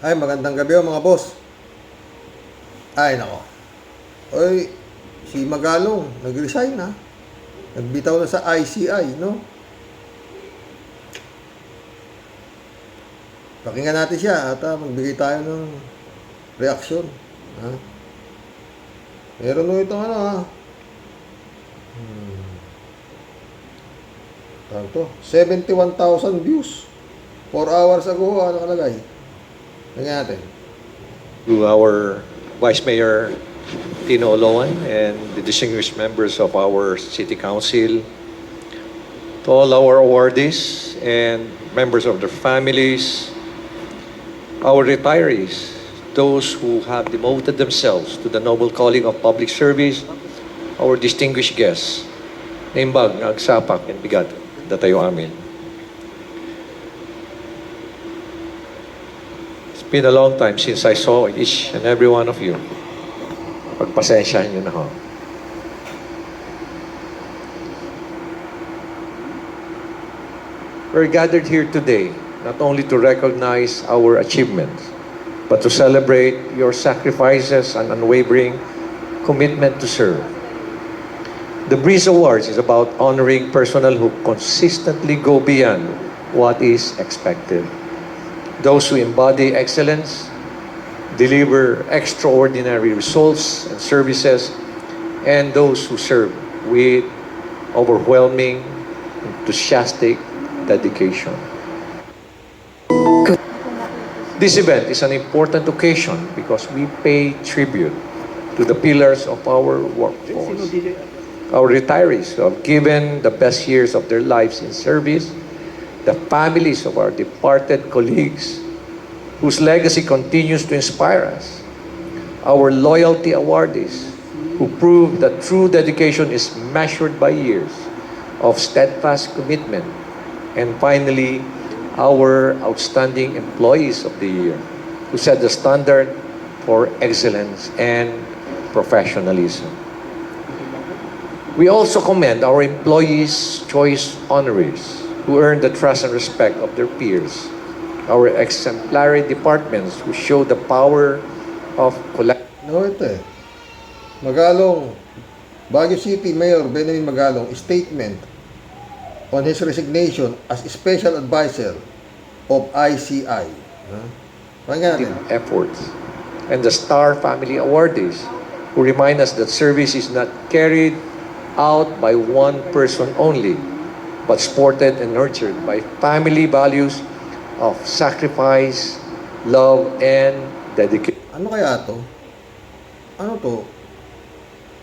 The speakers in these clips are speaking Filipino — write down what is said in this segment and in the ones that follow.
Ay, magandang gabi mga boss. Ay, nako. Oy, si Magalong, nag-resign na. Nagbitaw na sa ICI, no? Pakinggan natin siya at magbigay tayo ng reaksyon. Ha? Meron mo itong ano, ha? Ano to? 71,000 views. 4 hours ago, ano nakalagay? Tingnan natin. To our Vice Mayor Tino Oloan and the distinguished members of our City Council, to all our awardees and members of their families, our retirees, those who have devoted themselves to the noble calling of public service, our distinguished guests, naimbag, agsapak, and bigat, datayo amin. It's been a long time since I saw each and every one of you. Pagpasensyahan nyo na ho. We're gathered here today not only to recognize our achievements, but to celebrate your sacrifices and unwavering commitment to serve. The Breeze Awards is about honoring personnel who consistently go beyond what is expected. Those who embody excellence, deliver extraordinary results and services, and those who serve with overwhelming, enthusiastic dedication. This event is an important occasion because we pay tribute to the pillars of our workforce. Our retirees who have given the best years of their lives in service, the families of our departed colleagues whose legacy continues to inspire us, our loyalty awardees who prove that true dedication is measured by years of steadfast commitment, and finally, our outstanding employees of the year who set the standard for excellence and professionalism. We also commend our employees' choice honorees who earn the trust and respect of their peers, our exemplary departments who show the power of No, ito eh. Magalong, Baguio City Mayor Benjamin Magalong statement on his resignation as Special Advisor of ICI. Pakinggan natin. efforts, and the Star Family Awardees who remind us that service is not carried out by one person only, but supported and nurtured by family values of sacrifice, love, and dedication. Ano kaya to? Ano to?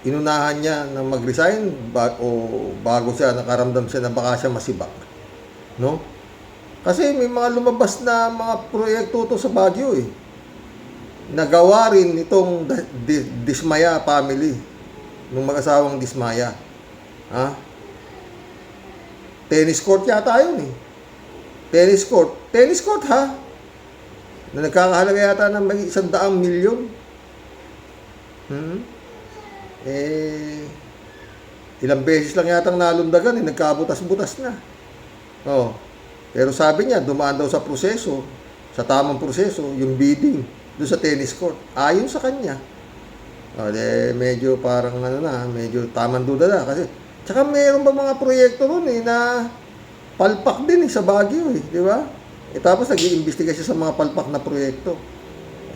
Inunahan niya na mag-resign o bago siya nakaramdam siya na baka siya masibak? No? Kasi may mga lumabas na mga proyekto to sa Baguio eh. Nagawa rin itong Dismaya family, nung mag-asawang Dismaya. Ha? Tennis court yata yun eh. Tennis court. Tennis court ha? Na nagkakahalaga yata ng may 100 milyon. Ilang beses lang yatang nalundagan eh. Nagkabutas-butas na. Oh. Pero sabi niya, dumaan daw sa proseso, sa tamang proseso, yung bidding doon sa tennis court. Ayon sa kanya. Medyo parang medyo tamang duda na. Kasi, tsaka meron ba mga proyekto ron eh, na palpak din sa Baguio eh, di ba? Tapos nag-iimbestiga siya sa mga palpak na proyekto.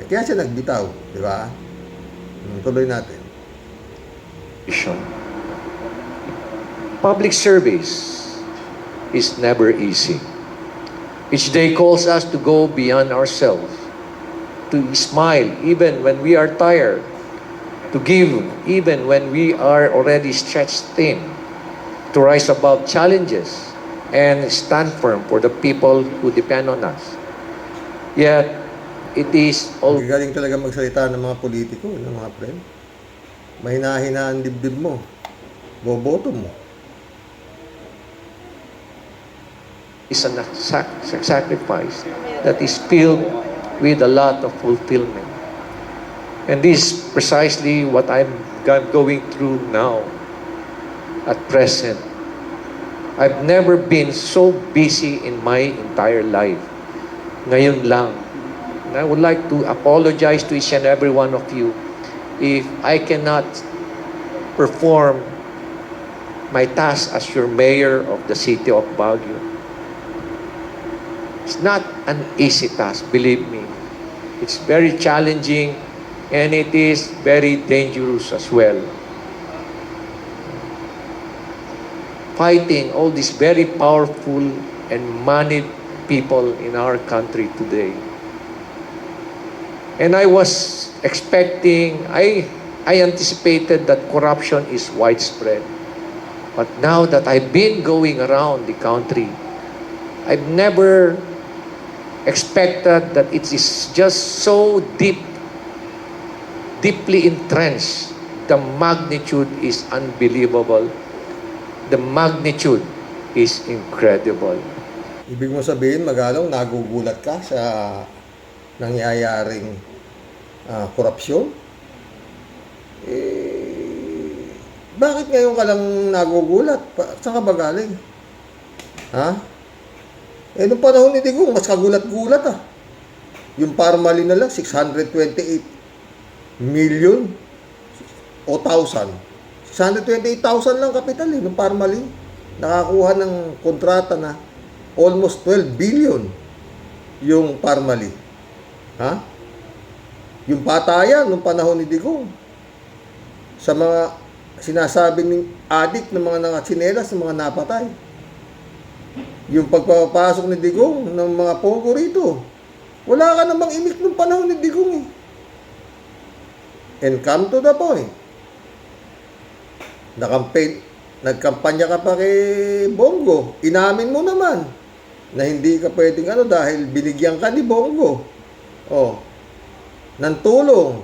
Kaya siya nagbitaw, di ba? Tuloy natin. Public service is never easy. Each day calls us to go beyond ourselves, to smile even when we are tired, to give even when we are already stretched thin, to rise above challenges and stand firm for the people who depend on us. Yet, it is all... Galing talaga magsalita ng mga politiko, ng mga friend. Mahina-hina ang dibdib mo. Boboto mo. is a sacrifice that is filled with a lot of fulfillment. And this is precisely what I'm going through now, at present. I've never been so busy in my entire life. Ngayon lang, And I would like to apologize to each and every one of you if I cannot perform my task as your mayor of the city of Baguio. It's not an easy task, believe me. It's very challenging and it is very dangerous as well. Fighting all these very powerful and moneyed people in our country today. And I was expecting, I anticipated that corruption is widespread. But now that I've been going around the country, I've never expected that it is just so deeply entrenched. The magnitude is unbelievable. The magnitude is incredible. Ibig mo sabihin, Magalong, nagugulat ka sa nangyayaring korupsyon? Bakit ngayon ka lang nagugulat? Saan ka ba galing? Ha? Nung panahon ni Digong, mas kagulat-gulat Yung Parmali na lang, 628 million o 1,000. 628,000 lang kapital nung Parmali. Nakakuha ng kontrata na almost 12 billion yung Parmali. Ha? Yung patayan nung panahon ni Digong. Sa mga sinasabing ng adik ng mga nangatsinelas, ng mga napatay. Yung pagpapasok ni Digong ng mga pogo rito. Wala ka namang imik nung panahon ni Digong And come to the point. Nagkampanya ka pa kay Bongo. Inamin mo naman na hindi ka pwedeng dahil binigyan ka ni Bongo. Ng tulong.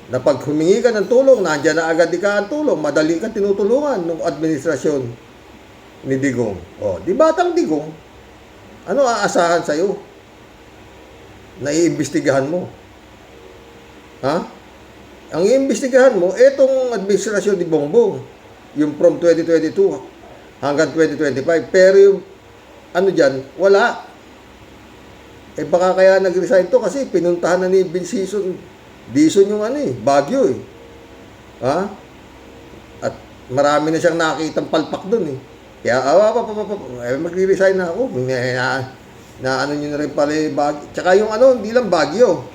Na pag humingi ka ng tulong, nandiyan na agad ka ang tulong. Madali ka tinutulungan ng administrasyon ni Digong. Di batang Digong, ano aasahan sa'yo? Na iimbestigahan mo. Ha? Ang iimbestigahan mo, etong administrasyon ni Bongbong, yung from 2022 hanggang 2025. Pero yung, wala. Baka kaya nag-resign to kasi pinuntahan na ni Dizon yung Baguio Ha? At marami na siyang nakitang palpak doon Kaya, magre-resign na ako. Na nyo na rin pala Baguio. Tsaka yung hindi lang Baguio.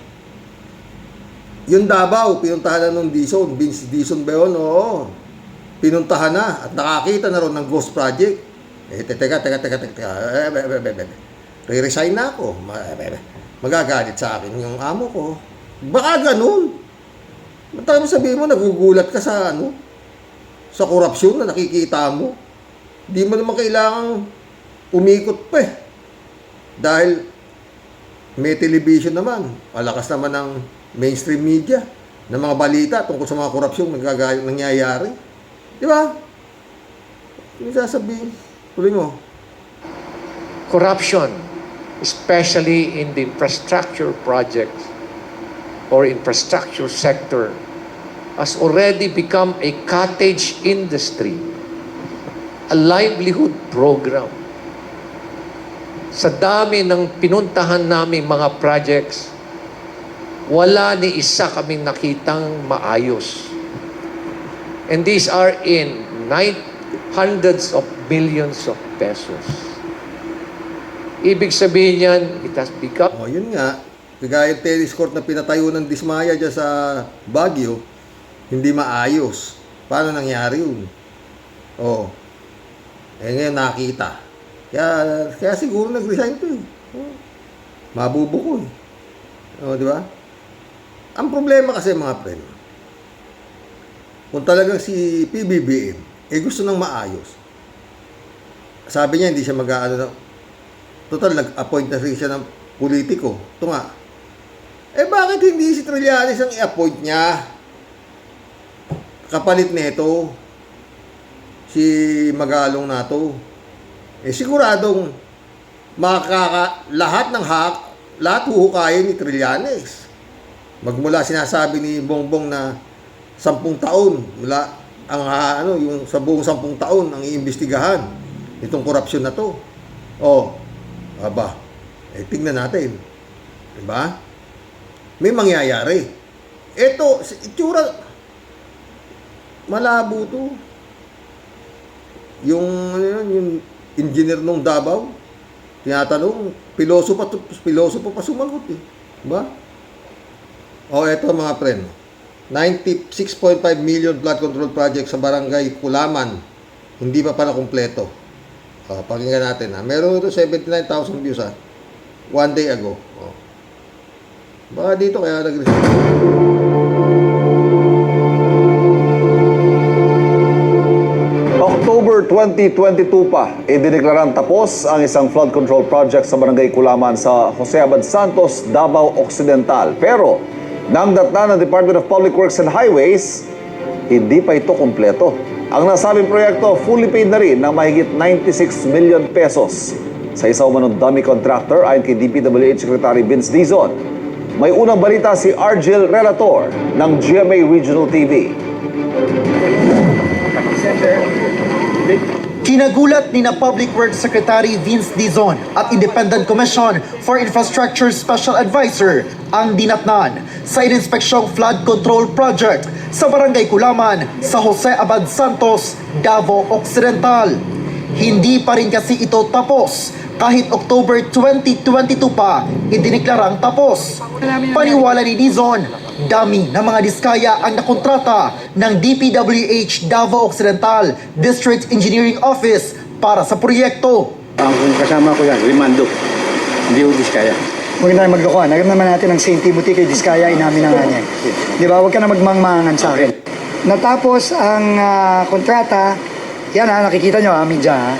Yung Davao, pinuntahan na nung Dizon. Dizon ba yun? Oo. Pinuntahan na at nakakita na ron ng Ghost Project. Teka. Re-resign na ako. Magagalit sa akin yung amo ko. Baka ganun. Matang mo sabihin mo, nagugulat ka sa sa korupsyon na nakikita mo. Di mo naman kailangang umikot pa Dahil may television naman. Malakas naman ng mainstream media ng mga balita tungkol sa mga korupsyon nangyayari. Di ba? Ano sasabihin? Tuloy mo. Corruption, especially in the infrastructure projects or infrastructure sector, has already become a cottage industry, a livelihood program. Sa dami ng pinuntahan naming mga projects, wala ni isa kaming nakitang maayos. And these are in hundreds of millions of pesos. Ibig sabihin yan, it has become... Yun nga. Kagaya tennis court na pinatayo ng Dismaya dyan sa Baguio, hindi maayos. Paano nangyari yun? Ngayon nakita. Kaya siguro nag-resign to Mabubuko di ba? Ang problema kasi mga friend, kung talagang si PBBM gusto nang maayos, sabi niya hindi siya total nag-appoint na rin siya ng politiko. Ito nga. Bakit hindi si Trillanes ang i-appoint niya? Kapalit nito si Magalong nato. Siguradong lahat huhukayin ni Trillanes. Magmula sinasabi ni Bongbong na 10 taon mula yung sa buong 10 taon ang iimbestigahan itong korupsyon na to. Tingnan natin. Diba? may mangyayari. Ito, itsura, malabo to. Yung, ano yun, yung engineer nung Davao, tinatanong, pilosopo pa sumagot eh. Diba? O, eto mga friend, 96.5 million flood control project sa barangay Kulaman, hindi pa pala kumpleto. O, pakinggan natin ha. Meron ito 79,000 views ha. One day ago. O. Baka dito kaya nag-receive. October 2022 pa, idineklarang tapos ang isang flood control project sa Barangay Kulaman sa Jose Abad Santos, Davao Occidental. Pero, nang datna ng Department of Public Works and Highways, hindi pa ito kumpleto. Ang nasabing proyekto, fully paid na rin ng mahigit 96 million pesos sa isa umanong dummy contractor ayon kay DPWH Secretary Vince Dizon. May unang balita si Argel Relator ng GMA Regional TV. Kinagulat ni na Public Works Secretary Vince Dizon at Independent Commission for Infrastructure Special Advisor ang dinatnan sa ininspeksyong flood control project sa Barangay Kulaman sa Jose Abad Santos, Davao Occidental. Hindi pa rin kasi ito tapos kahit October 2022 pa idineklarang tapos. Paniwala ni Dizon, dami ng mga diskaya ang nakontrata ng DPWH Davao Occidental District Engineering Office para sa proyekto. Ang kasama ko yan, Rimando. Hindi ko diskaya. Huwag na tayo maglokohan. Alam naman natin ang St. Timothy kay Diskaya, inamin na nga niya. Di ba? Huwag ka na magmangmangan sa akin. Natapos ang kontrata, yan ha, nakikita nyo ha, media ha.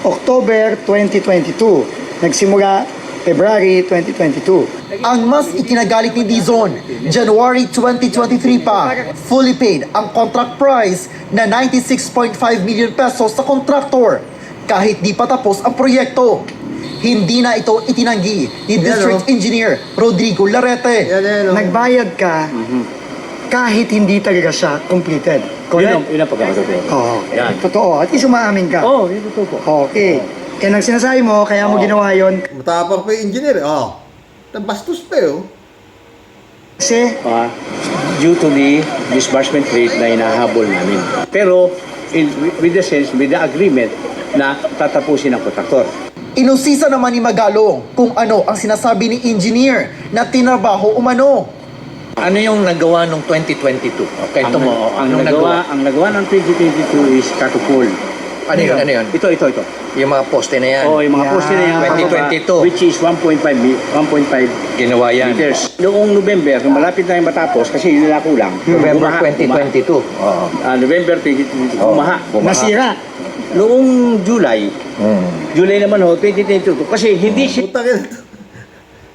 October 2022. Nagsimula February 2022. Ang mas ikinagalit ni Dizon, January 2023 pa, fully paid ang contract price na 96.5 million pesos sa contractor kahit di pa tapos ang proyekto. Hindi na ito itinanggi ni District Engineer Rodrigo Larete. Nagbayad ka kahit hindi talaga siya completed. Correct? Yun ang pagkakatotoo. Oo. Yan. Totoo. At least umaamin ka. Oo, yun totoo po. Okay. Kaya nang sinasabi mo, kaya mo ginawa yun. Matapang pa yung engineer eh. Oh. Bastos pa eh. Oh. Kasi Due to the disbursement rate na hinahabol namin. Pero, with the agreement na tatapusin ang kontraktor. Inusisa naman ni Magalong kung ano ang sinasabi ni engineer na tinrabaho umano. Ano yung nagawa nung 2022? Okay, ito mo. Ang Anong nagawa ng 2022 is katupol. Ano yun? Ano yun? Ito. Yung mga poste na yan. Oo, yung mga poste na yan. 2022. Which is 1.5 Ginawa yan. meters. Noong November, nung malapit na yung matapos, kasi yun nila kulang. November Bumaha. 2022. Oo. November 2022, bumaha. nasira. Noong July, July naman ho, 2022, kasi hindi siya Putang ina.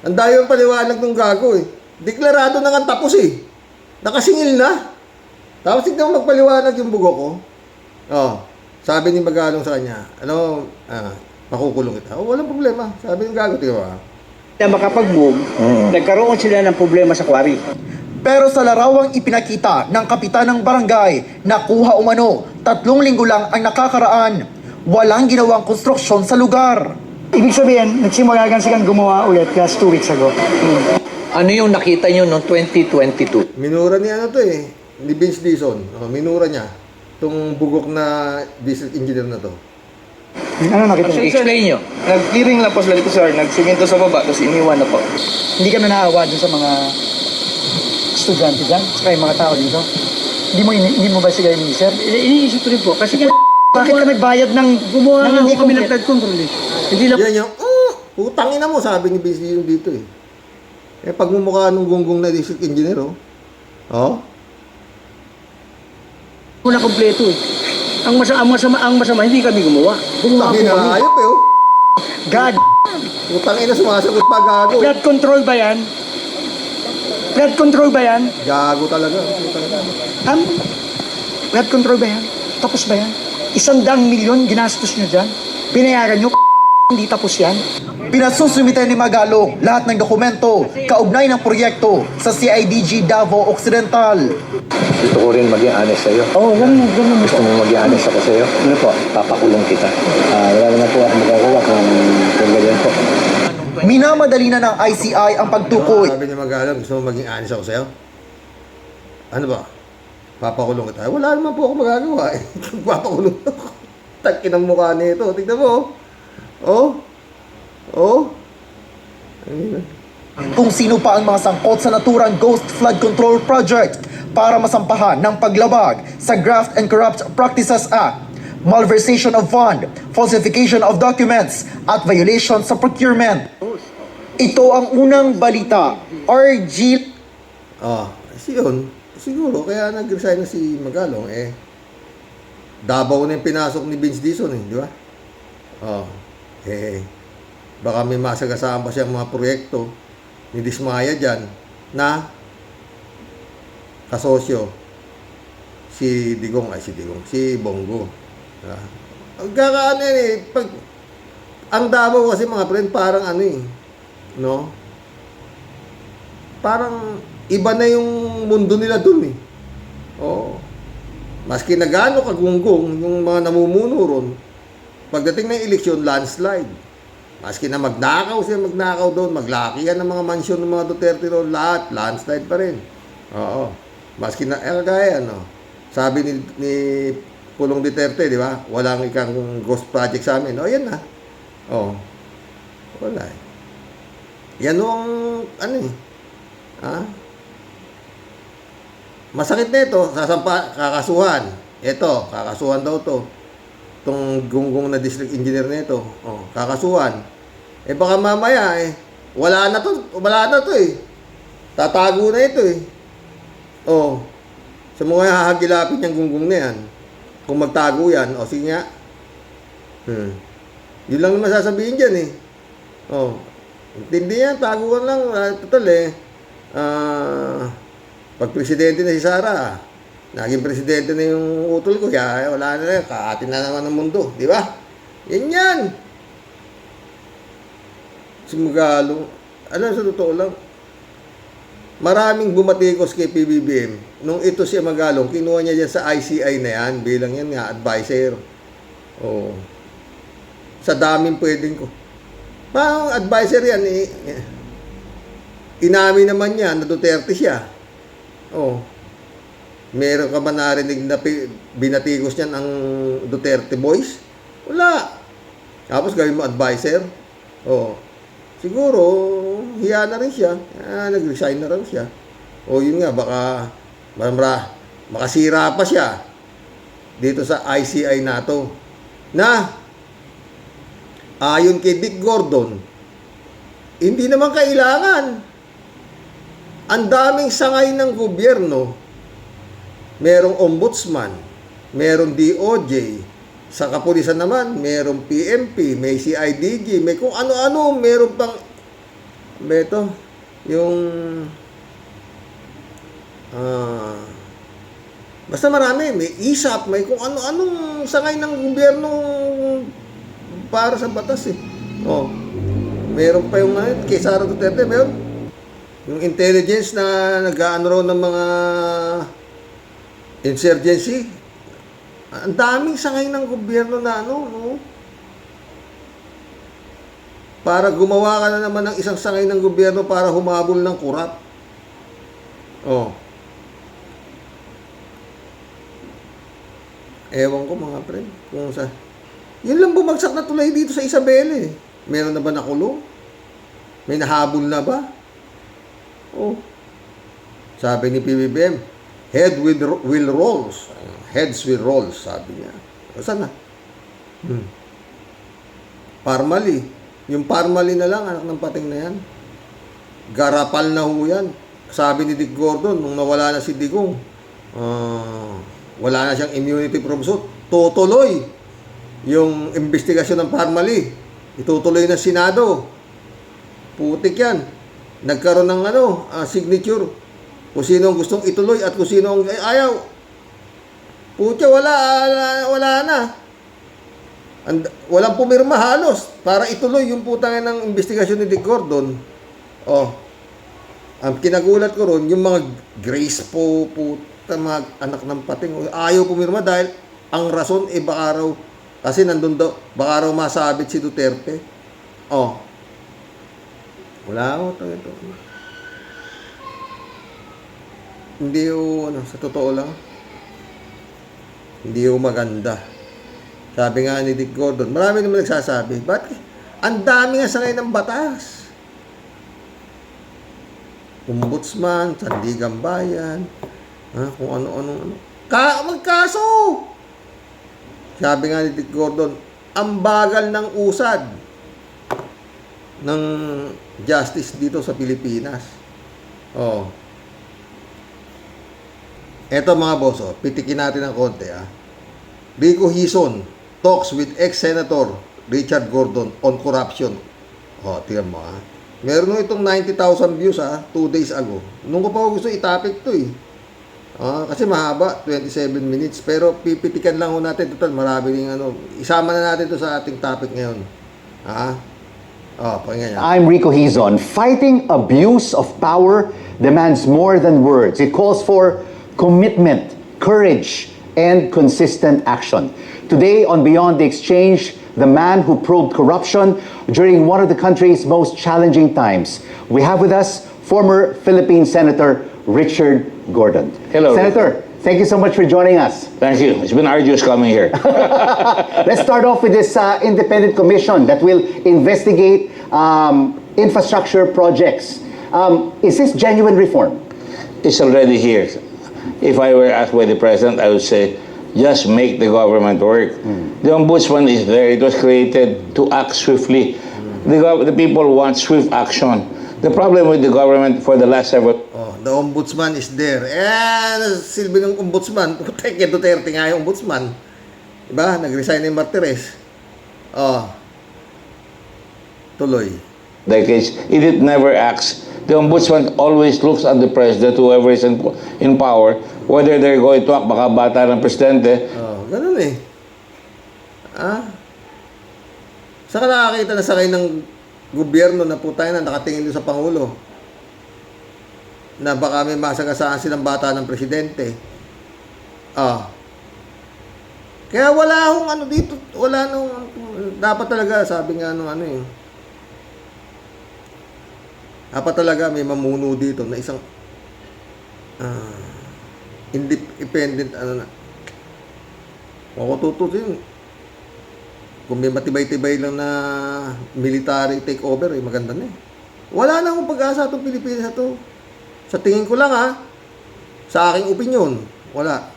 Ang dayo ang paliwanag ng gago eh. Deklarado na nga tapos eh. Nakasingil na. Tapos tignan mo magpaliwanag yung bugo ko. Oh, sabi ni Magalong sa kanya, makukulong kita. Oh, walang problema. Sabi ng gago, tingnan mo ah. na makapag-move, nagkaroon sila ng problema sa quarry. Pero sa larawang ipinakita ng kapitan ng barangay, nakuha umano, 3 linggo lang ang nakakaraan. Walang ginawang konstruksyon sa lugar. Ibig sabihin, nagsimula gan silang gumawa ulit just 2 weeks ago. Ano yung nakita nyo noong 2022? Minura niya to eh. Ni Vince Dizon. Oh, minura niya. Itong bugok na district engineer na to. Ano nakita niyo? Explain nyo. Nag-clearing lang po sila dito, sir. Nagsiminto sa baba, tapos iniwan na po. Hindi ka na naawa dun sa mga estudyante dyan, saka yung mga tao dito. Hindi mo ba sila ini, sir? Iniisip ko rin po, kasi Bakit ka nagbayad ng gumawa ng nga hindi ho kami ng complete? flood control eh. Hindi lang Yan yung, putang ina mo, sabi ni Vince Dizon dito eh. Eh, pagmumukha nung gunggong na district engineer, oh. Oh. po na kompleto eh. Ang masama, hindi kami gumawa. Gumawa Tangin po kami. na, ayop eh, oh. God, Putang ina, sumasagot pa gago eh. flood control ba yan? Flood control ba yan? Gago talaga. Putang ina. Flood control ba yan? Tapos ba yan? 100 milyon ginastos nyo dyan? Binayaran nyo, hindi tapos yan? Pinasusumite ni Magalong lahat ng dokumento kaugnay ng proyekto sa CIDG Davao Occidental. Gusto ko rin maging honest sa'yo. Oo, ganun. Gusto mo maging honest ako sa'yo? Ano po? Papakulong kita. Wala naman po ako magagawa kung ganyan po. Minamadali na ng ICI ang pagtukoy. Sabi ni Magalong, gusto mo maging honest ako sa'yo? Ano ba? Papakulong kita? Wala naman po ako magagawa eh. Papakulong ako. Takin ang mukha nito. Tignan mo. Oh. Oh. Ayun. Kung sino pa ang mga sangkot sa naturang Ghost Flood Control Project para masampahan ng paglabag sa Graft and Corrupt Practices Act, malversation of fund, falsification of documents, at violation sa procurement. Ito ang unang balita. RG. Yun. Siguro, kaya nag-resign na si Magalong, Davao na yung pinasok ni Vince Dizon, di ba? Baka may masagasaan pa siyang mga proyekto ni Dismaya dyan na kasosyo si Bongo. Ang pag ang Davao kasi mga friend, parang no? Parang iba na yung mundo nila dun Maski na gaano kagunggong yung mga namumuno ron, pagdating ng eleksyon, landslide. Maski na magnakaw doon, maglakihan ng mga mansyon ng mga Duterte ron, lahat, landslide pa rin. Maski na, kagaya, sabi ni Pulong Duterte, di ba? Walang ikang ghost project sa amin. Yan na. Wala Yan ang, masakit na ito, kakasuhan. Ito, kakasuhan daw to. Itong gunggong na district engineer na ito. Kakasuhan. Baka mamaya, wala na to Tatago na ito sa mga hahagilapin niyang gunggong na yan. Kung magtago yan, sige nga. Yun lang naman sasabihin dyan intindi yan, taguan lang. Total pag presidente na si Sara, naging presidente na yung utol ko, kaya wala na rin, kaatin na naman ng mundo. Di ba? Yan. Si Magalong, sa totoo lang, maraming bumatikos kay PBBM. Nung ito si Magalong, kinuha niya dyan sa ICI na yan, bilang yan nga, advisor. Sa daming pwedeng ko. Parang advisor yan, inamin naman niya na Duterte siya. Meron ka ba narinig na binatikos niyan ang Duterte boys? Wala. Tapos gawin mo advisor? Siguro, hiya na rin siya. Nag-resign na rin siya. Yun nga, baka makasira pa siya dito sa ICI NATO na ayon kay Dick Gordon, hindi naman kailangan. Ang daming sangay ng gobyerno. Merong ombudsman, merong DOJ, sa kapulisan naman, merong PMP, may CIDG, may kung ano-ano, meron pang basta marami, may ISAP, may kung ano-anong sangay ng gobyerno para sa batas meron pa yung kay Sara Duterte, meron yung intelligence na nag-aano raw ng mga insurgency. Ang daming sangay ng gobyerno na para gumawa ka na naman ng isang sangay ng gobyerno para humabol ng kurap. Ewan ko mga friend, kung yun lang bumagsak na tulay dito sa Isabela Meron na ba nakulong? May nahabol na ba? Sabi ni PBBM, heads will roll, sabi niya. Saan na? Parmali. Yung Parmali na lang, anak ng pating na yan. Garapal na ho yan. Sabi ni Dick Gordon, nung nawala na si Digong, wala na siyang immunity from suit. Tutuloy yung investigasyon ng Parmali. Itutuloy ng Senado. Putik yan. Nagkaroon ng signature. Kung sino ang gustong ituloy at kung sino ang ayaw. Putya, wala na. Walang pumirma halos para ituloy yung putang ng investigasyon ni Dick Gordon. Ang kinagulat ko ron, yung mga Grace po, mga anak ng pating, ayaw pumirma dahil ang rason baka raw, kasi nandun daw, baka raw masabit si Duterte. Wala ako ito. Hindi yung, sa totoo lang, hindi yung maganda. Sabi nga ni Dick Gordon, marami naman nagsasabi, ba't ang dami nga sa ngayon ng batas? Ombudsman, Sandigan Bayan, kung ano-ano. Magkaso! Sabi nga ni Dick Gordon, ang bagal ng usad ng justice dito sa Pilipinas. Eto mga boss, pitikin natin ng konti. Rico Hison talks with ex-senator Richard Gordon on corruption. Tingnan mo Meron nung itong 90,000 views 2 days ago. Nung ko pa gusto itapik to kasi mahaba, 27 minutes. Pero pipitikan lang ho natin. Total, marami rin Isama na natin to sa ating topic ngayon. Pakinggan niya. I'm Rico Hizon. Fighting abuse of power demands more than words. It calls for commitment, courage, and consistent action. Today on Beyond the Exchange, the man who probed corruption during one of the country's most challenging times. We have with us former Philippine Senator Richard Gordon. Hello, Senator. Thank you so much for joining us. Thank you. It's been arduous coming here. Let's start off with this independent commission that will investigate infrastructure projects. Is this genuine reform? It's already here. If I were asked by the President, I would say, just make the government work. The Ombudsman is there. It was created to act swiftly. The people want swift action. The problem with the government for the last several... The ombudsman is there. Silbi ng ombudsman. Kay Duterte nga yung ombudsman. Diba? Nag-resign ni Martires. Tuloy. decades, it never acts. The Ombudsman always looks at the President, whoever is in power, whether they're going to act, baka bata ng Presidente. Ganun Saka nakakita na sakay ng gobyerno na putay na nakatingin doon sa Pangulo na baka may masagasaan silang bata ng Presidente. Kaya wala akong dito, wala nung, dapat talaga, sabi nga nung dapat talaga may mamuno dito na isang independent kung ako tutusin, kung may matibay-tibay lang na military takeover, maganda na Wala na akong pag-asa itong Pilipinas na to. Sa tingin ko lang sa aking opinion, wala.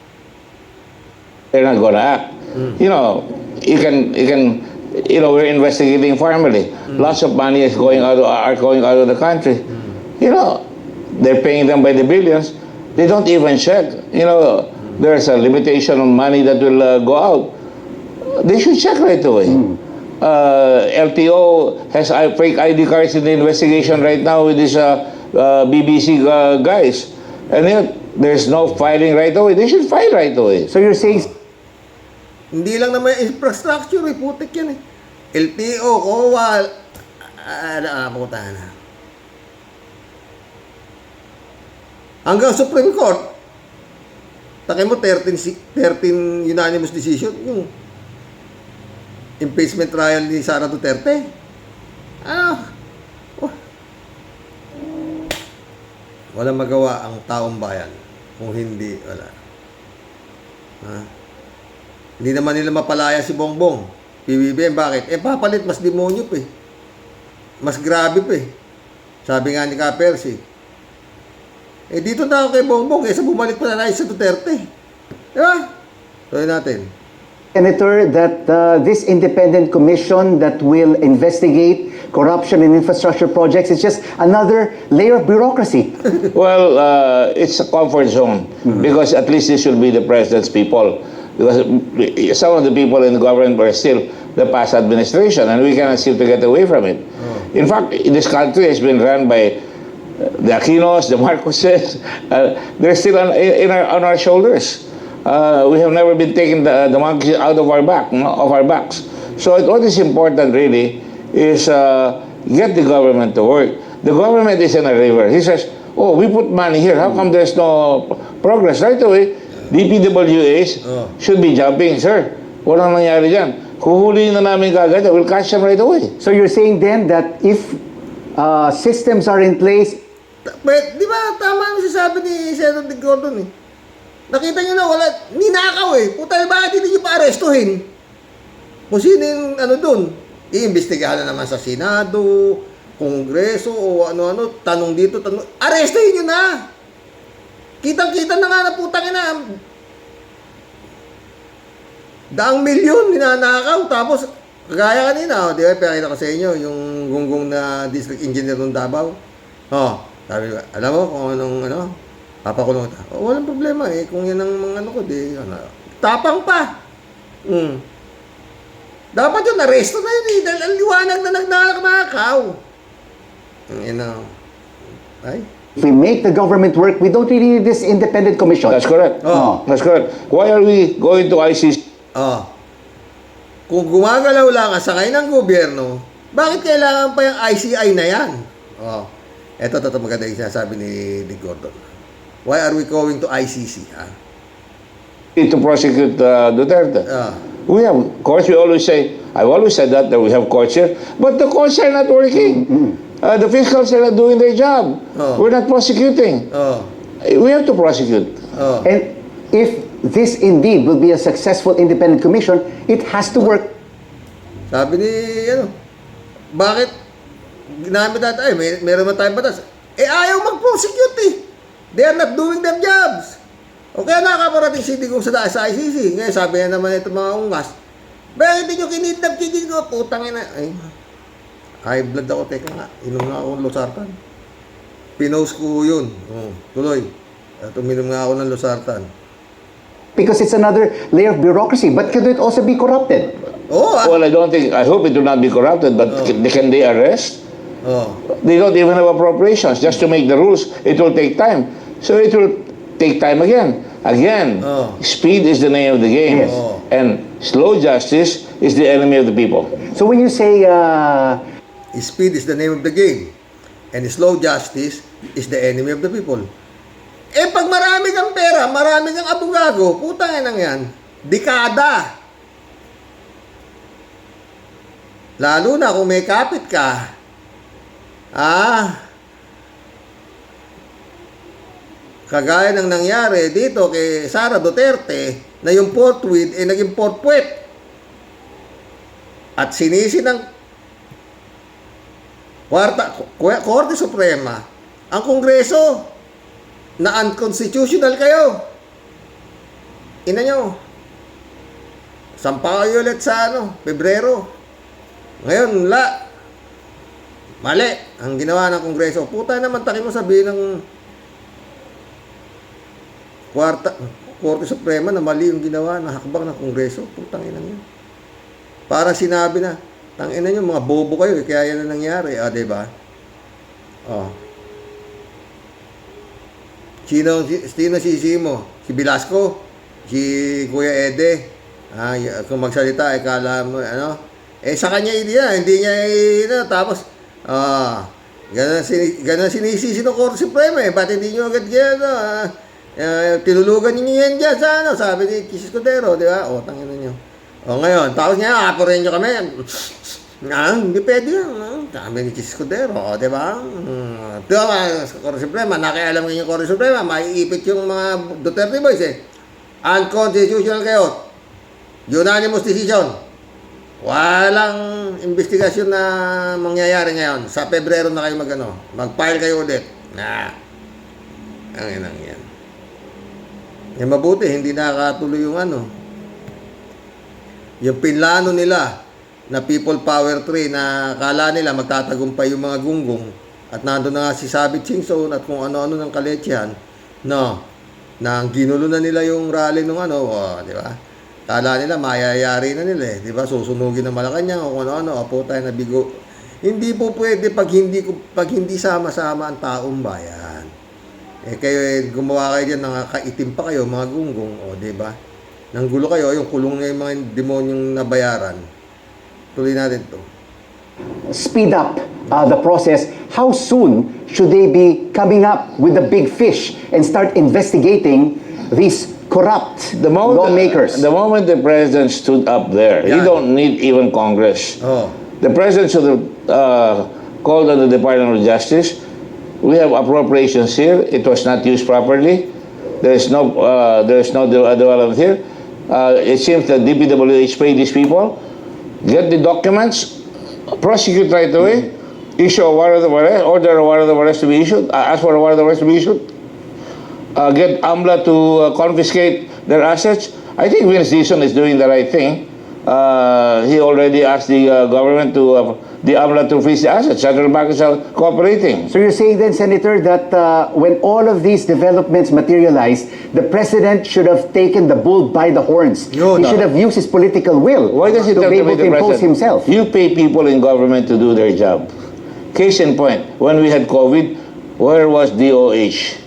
They're not gonna act. You know, we're investigating formally. Lots of money is going out of the country. You know, they're paying them by the billions. They don't even check. You know, there's a limitation on money that will go out. They should check right away. LTO has fake ID cards in the investigation right now with these BBC guys. And yet, there's no filing right away. They should file right away. So you're saying... Hindi lang naman infrastructure, putik yan LTO, COA, puta na. Hanggang Supreme Court, takay mo 13 unanimous decision, yung impeachment trial ni Sara Duterte. Walang magawa ang taong bayan kung hindi, wala. Hindi naman nila mapalaya si Bongbong. PBBM, bakit? Papalit, mas demonyo pa Mas grabe pa Sabi nga ni Ka-Percy. Dito na ako kay Bongbong, sa bumalik pa na sa Duterte. Diba? Tuloy natin. Senator, that this independent commission that will investigate corruption in infrastructure projects is just another layer of bureaucracy. Well, it's a comfort zone because at least this will be the President's people. Because some of the people in the government were still the past administration and we cannot seem to get away from it. In fact, this country has been run by the Aquinos, the Marcoses. They're still on our shoulders. We have never been taking the monkeys out of our backs. So what is important really is get the government to work. The government is in a river. He says, oh, we put money here. How come there's no progress? Right away, DPWAs should be jumping, sir. Walang nangyari dyan. Huhulihin na namin kagad. We'll catch them right away. So you're saying then that if systems are in place. Di ba, tama ang sasabi ni Senator Dick Gordon eh. Nakita nyo na, wala, ninakaw eh. Puta, bakit hindi nyo pa arestuhin? Kung sino yung ano dun, iimbestigahan na naman sa Senado, Kongreso, o ano-ano, tanong dito, tanong, arestuhin nyo na! Kitang-kita na nga na putang ina. Daang milyon ninanakaw, tapos, kagaya kanina, di ba, pinakita ko sa inyo, yung gunggong na district engineer ng Davao. Sabi ba, alam mo kung anong, papakulong kita. Walang problema eh, kung yan ang mga ano ko, di, tapang pa. Dapat yun, aresto na yun eh, dahil ang liwanag na nagnanakaw. Ay? If we make the government work, we don't really need this independent commission. That's correct. That's correct. Why are we going to ICC? Kung gumagalaw lang ang sakay ng gobyerno, bakit kailangan pa yung ICI na yan? Ito maganda yung sinasabi ni Dick Gordon. Why are we going to ICC? To prosecute Duterte. We have courts. We always say, I've always said that we have courts here, but the courts are not working. The fiscals are not doing their job. We're not prosecuting. We have to prosecute. And if this indeed will be a successful independent commission, it has to work. Sabi ni, bakit ginamit natin, meron man tayong batas. Ayaw mag-prosecute eh. They are not doing their jobs. O kaya nakaparating si Digong sa ICC. Ngayon sabi na naman ito mga ungas, bakit hindi nyo kinidnap ko? Putang ina. Ay, high blood ako. Teka nga, inom nga ako ng losartan. Pinost ko yun. Tuloy. At uminom nga ako ng losartan. Because it's another layer of bureaucracy. But could it also be corrupted? Well, I hope it will not be corrupted, but can they arrest? They don't even have appropriations. Just to make the rules, it will take time. So it will take time again. Speed is the name of the game. Yes. And slow justice is the enemy of the people. So when you say... Speed is the name of the game. And slow justice is the enemy of the people. Pag marami kang pera, marami kang abogado, putang ina yan, dekada. Lalo na kung may kapit ka, kagaya ng nangyari dito kay Sara Duterte, na yung forthwith naging forthwith. At sinisi ng Korte Suprema ang Kongreso na unconstitutional kayo. Ina nyo. Sampa kayo ulit sa Pebrero. Ngayon, mali ang ginawa ng Kongreso. Puta naman, takin mo sabihin ng Korte Suprema na mali yung ginawa na hakbang ng Kongreso. Putang ina nyo. Para sinabi na, tangina nyo, mga bobo kayo, kaya yan na nangyari. Diba? Sino sisi mo? Si Velasco? Si Kuya Ede? Kung magsalita, kala mo, sa kanya hindi niya, tapos, ganun sinisisi ng Korte Suprema ba't hindi nyo agad tinulugan niyo yan dyan sa sabi ni Chis Escudero, di ba? Tangina nyo. Ngayon, tapos niya, apurin nyo kami. Hindi pwede yan. Sabi ni Chis Escudero, di ba? Ito sa Korte Suprema, nakialam yung Korte Suprema, maiipit yung mga Duterte boys Unconstitutional kayo. Unanimous decision. Walang investigasyon na mangyayari ngayon. Sa Pebrero na kayo mag-file kayo ulit. Ang inang yan. Mabuti, hindi nakatuloy yung yung pinlano nila na People Power 3 na kala nila magtatagumpay yung mga gunggong at nandun na nga si Sabit Singson at kung ano-ano ng kaletsihan na ginulo na nila yung rally nung di ba? Kala nila mayayari na nila di ba? Susunugin ng Malacanang o kung ano-ano, apo tayo na bigo. Hindi po pwede pag hindi sama-sama ang taong bayan. Kayo gumawa kayo dyan, nakakaitim pa kayo, mga gunggong, di ba? Nanggulo kayo, yung kulong na yung mga demonyong nabayaran. Tuloy natin to. Speed up the process. How soon should they be coming up with the big fish and start investigating these corrupt lawmakers? The moment the president stood up there, he don't need even Congress. Oh. The president should have called on the Department of Justice. We have appropriations here. It was not used properly. There is no development here. It seems that DPWH paid these people, get the documents, prosecute right away, issue a warrant of arrest, order a warrant of arrest to be issued, ask for a warrant of arrest to be issued, get AMLA to confiscate their assets. I think Vince Dizon is doing the right thing. He already asked the government to, the AMLA to freeze the assets. Central banks are cooperating. So you're saying then, Senator, that when all of these developments materialize, the president should have taken the bull by the horns. Yun, He should have used his political will Why does he to tell be to able be to the impose president? himself. You pay people in government to do their job. Case in point, when we had COVID, where was DOH?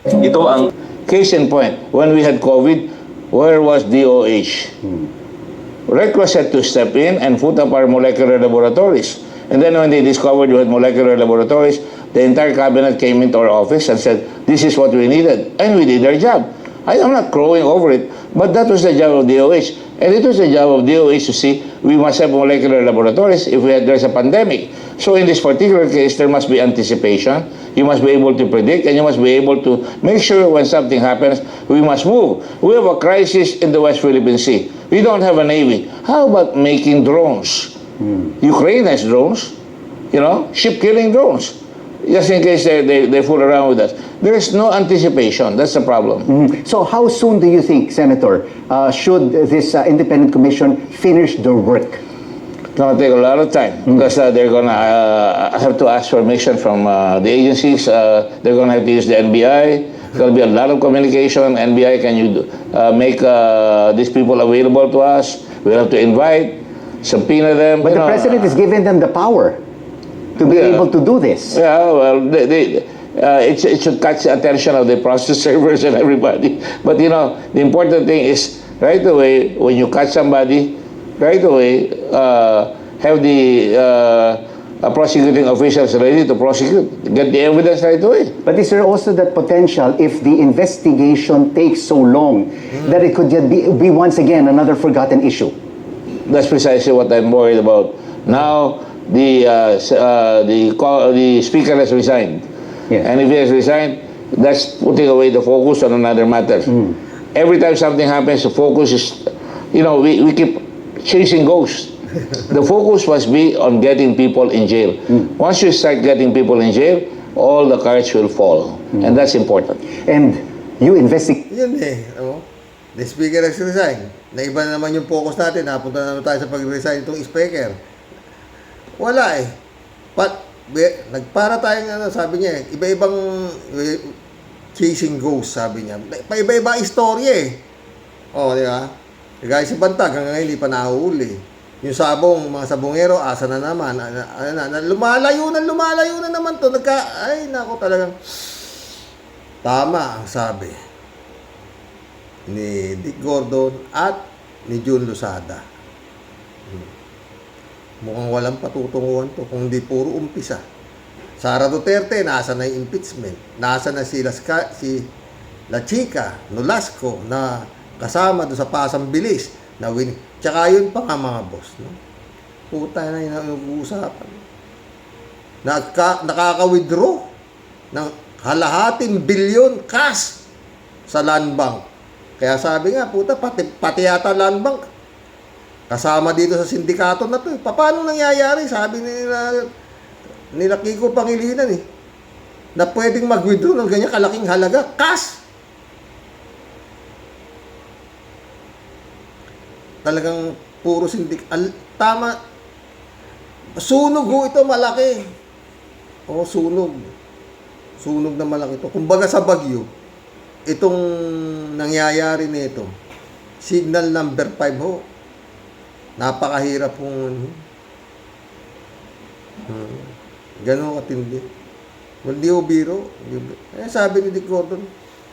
Ito ang Case in point, when we had COVID, where was DOH? REC was set to step in and put up our molecular laboratories. And then when they discovered we had molecular laboratories, the entire cabinet came into our office and said, this is what we needed. And we did our job. I'm not crowing over it, but that was the job of DOH. And it was the job of DOH to see we must have molecular laboratories if there's a pandemic. So in this particular case, there must be anticipation. You must be able to predict, and you must be able to make sure when something happens, we must move. We have a crisis in the West Philippine Sea. We don't have a navy. How about making drones? Ukraine has drones, ship-killing drones. Just in case they fool around with us. There is no anticipation. That's the problem. So how soon do you think, Senator, should this independent commission finish their work? It's going to take a lot of time because they're going to have to ask permission from the agencies. They're going to have to use the NBI. There's going to be a lot of communication. NBI, can you make these people available to us? We'll have to invite, subpoena them. But the president is giving them the power to be able to do this. Yeah, well, it should catch the attention of the process servers and everybody. But the important thing is right away, when you catch somebody, right away, have the prosecuting officials ready to prosecute, get the evidence right away. But is there also that potential if the investigation takes so long that it could just be once again another forgotten issue? That's precisely what I'm worried about. Now, the speaker has resigned. Yes. And if he has resigned, that's putting away the focus on another matter. Every time something happens, the focus is, we keep chasing ghosts. The focus must be on getting people in jail. Once you start getting people in jail, all the cards will fall. And that's important. And you investigate. Yun the speaker has resigned. Naiba na naman yung focus natin. Napunta na naman tayo sa pag-resign itong speaker. Wala nagpara tayong sabi niya iba-ibang chasing ghosts, sabi niya. Iba-iba istorya di ba? Kagaya si Bantag, hanggang ngayon hindi pa nahuli. Yung mga sabongero, asa na naman. Lumalayo na naman to. Nako talagang tama ang sabi ni Dick Gordon at ni June Losada. Mukhang walang patutunguhan to kung hindi puro umpisa. Sara Duterte, nasa na yung impeachment. Nasa na si La Chica Nolasco na kasama doon sa pasang bilis na win. Tsaka yun pa nga mga boss. Puta na yung uusapan. Nakaka-withdraw ng halahating bilyon cash sa land bank. Kaya sabi nga, pati yata land bank kasama dito sa sindikato na to. Paano nangyayari? Sabi nila Kiko Pangilinan na pwedeng mag-withdraw ng ganyan kalaking halaga. Cash! Talagang puro tama. Sunog ito malaki. Sunog. Sunog na malaki ito. Kumbaga sa Bagyo, itong nangyayari nito, signal number 5 napakahirap kung ganun katindi. Hindi biro. Sabi ni Dick Gordon,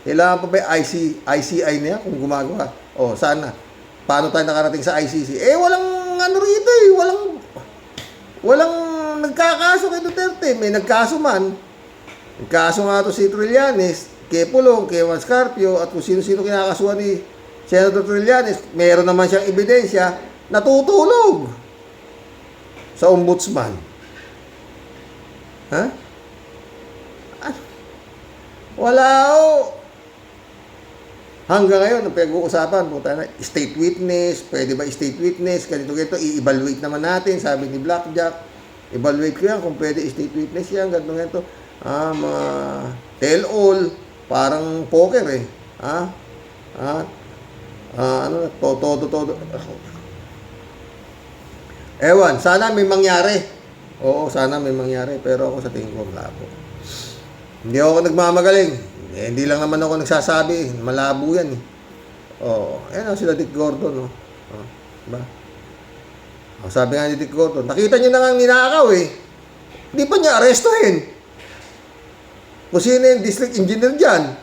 kailangan pa ba ICI niya kung gumagawa? Sana. Paano tayo nakarating sa ICC? Walang rito walang nagkakaso kay Duterte. May nagkaso man. Nagkaso nga to si Trillanes, kay Pulong, kay Juan Scarpio, at kung sino-sino kinakasuhan ni Senator Trillanes. Meron naman siyang ebidensya natutulog sa ombudsman. Ha? Wala ho. Hanggang ngayon, ang pinag-uusapan, puta na, state witness, pwede ba state witness, ganito, i-evaluate naman natin, sabi ni Blackjack, evaluate ko yan kung pwede state witness yan, ganito. Mga tell-all, parang poker eh. Todo. Ewan, sana may mangyari. Oo, sana may mangyari, pero ako sa tingin ko, malabo. Hindi ako nagmamagaling. Hindi lang naman ako nagsasabi. Malabo yan eh. Ayan sila Dick Gordon. Diba? Sabi nga ni Dick Gordon, nakita nyo na nga ninakaw eh. Hindi pa niya arestuhin. Kung sino yung district engineer dyan.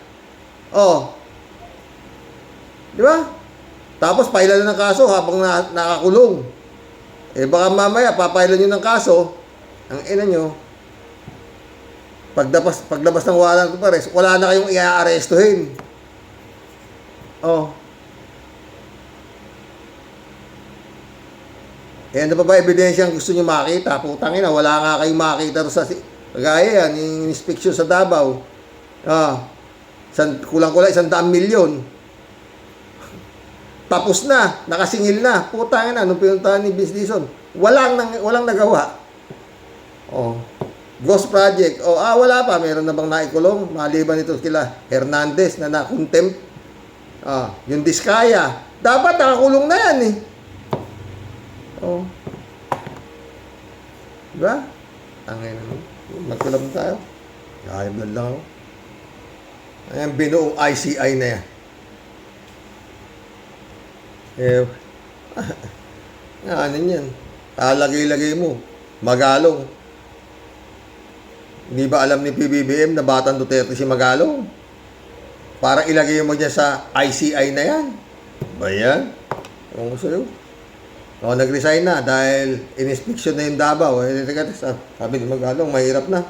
Di ba? Tapos pailan na ng kaso habang nakakulong. Baka mamaya papailan nyo ng kaso. Ang ina nyo, paglabas ng warrant of arrest, wala na kayong i-arestuhin. Ano pa ba ebidensya ang gusto nyo makita? Putang ina, wala nga kayong makita sa kagaya yan, yung inspection sa Davao. Kulang-kulang 100 milyon. Tapos na, nakasingil na. Putang ina, nung pinuntahan ni Vince Dizon, walang nagawa. Ghost project. Wala pa. Meron na bang naikulong? Maliban ito kila Hernandez na na-contempt. Yung Diskaya. Dapat nakakulong na yan eh. Diba? Tangin na. Magkulam tayo. High-blood lang ako. Ayan, binuong ICI na yan. Ano yan? Lagay-lagay mo. Magalong. Hindi ba alam ni PBBM na Batang Duterte si Magalong? Para ilagay mo dyan sa ICI na yan. Ba yan? Ewan ko sa'yo. Nag-resign na dahil in-inspection na yung Davao. Sabi ni Magalong, mahirap na.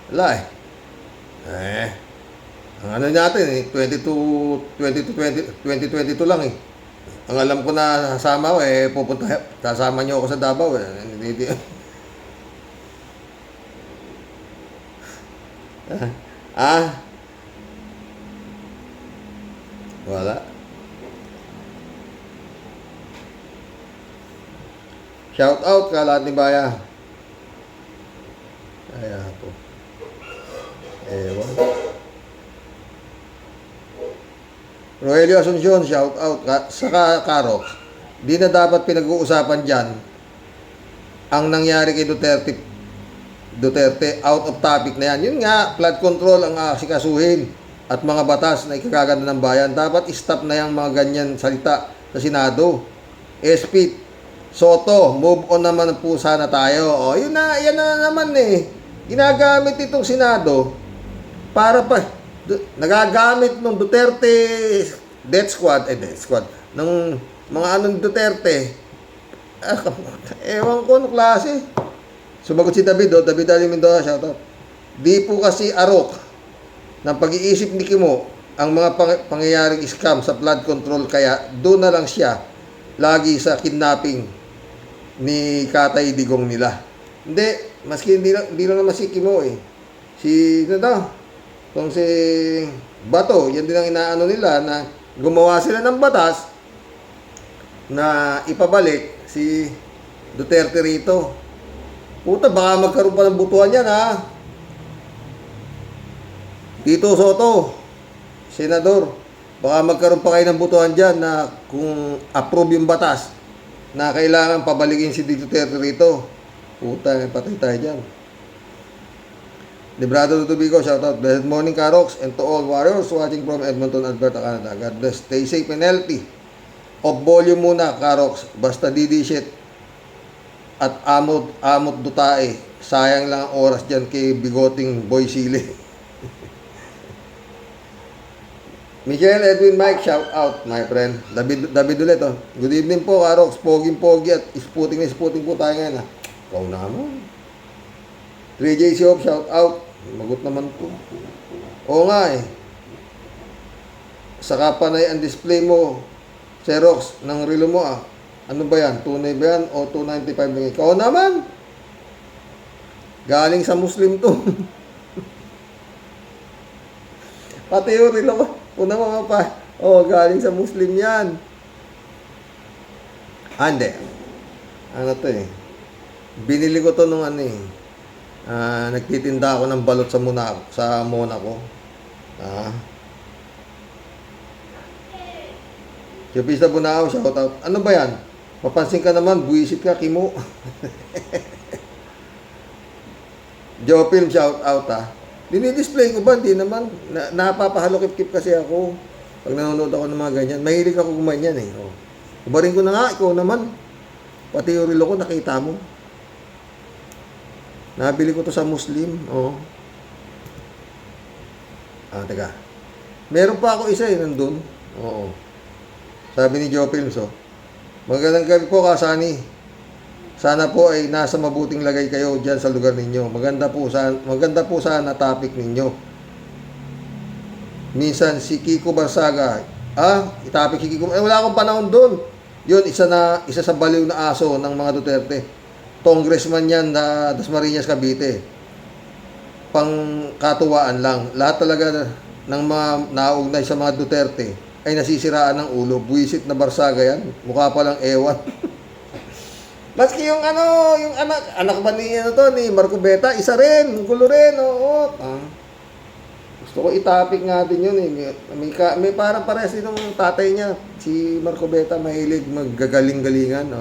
Wala eh. Ang ano natin 2022 lang eh. Ang alam ko na sasama ko sasama niyo ako sa Davao eh. Wala. Shout out ka lahat ni Baya. Po. Ewan. Rogelio Asuncion, shout out. Saka Karox, di na dapat pinag-uusapan dyan ang nangyari kay Duterte, out of topic na yan. Yun nga, flood control ang asikasuhin at mga batas na ikagaganda ng bayan. Dapat stop na yung mga ganyan salita sa Senado. SP Soto, move on naman po sana tayo. Yan na naman eh. Ginagamit itong Senado para pa nagagamit ng Duterte death squad ng mga anong Duterte. Ewan ko anong klase. Sumagot si David Ali Mendoza, shoutout. Di po kasi arok ng pag-iisip ni Kimo ang mga pangyayaring scam sa flood control, kaya doon na lang siya lagi sa kidnapping ni Katay Digong nila. Hindi, maski hindi lang naman si Kimo eh. Kung si Bato, yan din ang inaano nila na gumawa sila ng batas na ipabalik si Duterte rito. Puta, baka magkaroon pa ng butuan yan ha. Tito Soto, Senador, baka magkaroon pa kayo ng butuan dyan na kung approve yung batas na kailangan pabalikin si Duterte rito. Puta, patay tayo dyan. Librado Tutubigo, shoutout. Blessed morning, Karox, and to all warriors watching from Edmonton, Alberta, Canada. God bless. Stay safe and healthy. Off volume muna, Karox. Basta didishit at amot dutae. Sayang lang ang oras dyan kay bigoting Boy Sili. Michael Edwin Mike, shout out, my friend. David ulit, oh. Good evening po, Karox. Poging-pogi at isputing po tayo ngayon, ha. Ikaw naman. 3J Shop, shout out. Magot naman po. Oo nga eh. Saka panay ang display mo, Xerox, ng relo mo ah. Ano ba yan? Tunay ba yan? O 295 lang? Ikaw naman! Galing sa Muslim to. Pati yung relo ko. Una mo pa. Galing sa Muslim yan. Hindi. Ano to eh. Binili ko to nung ano eh. Nagtitinda ako ng balot sa Monaco. Chupista Bunao, shout out. Ano ba yan? Mapansin ka naman, buwisit ka, Kimo. Joe Film, shout out Dinidisplay ko ba? Hindi naman. Napapahalokip-kip kasi ako. Pag nanonood ako ng mga ganyan. Mahilig ako gumanyan eh. Ubarin ko na nga, ikaw naman. Pati yung relo ko, nakita mo. Nabili ko to sa Muslim. Teka. Meron pa ako isa nandun. Sabi ni Joe Films, magandang gabi po, Kasani. Sana po ay nasa mabuting lagay kayo dyan sa lugar ninyo. Maganda po sana topic ninyo. Minsan si Kiko Barsaga, itapik si Kiko. Wala akong panahon doon. Yun, isa sa baliw na aso ng mga Duterte. Congressman yan na Dasmariñas, Cavite. Pangkatuwaan lang. Lahat talaga ng mga naugnay sa mga Duterte ay nasisiraan ng ulo. Buwisit na Barsaga yan. Mukha palang ewan. Maski yung yung anak ba ni Marco Beta, isa rin, gulo rin, Gusto ko itapik natin yun eh. May parang parehas din ng tatay niya. Si Marco Beta, mahilig maggagaling-galingan,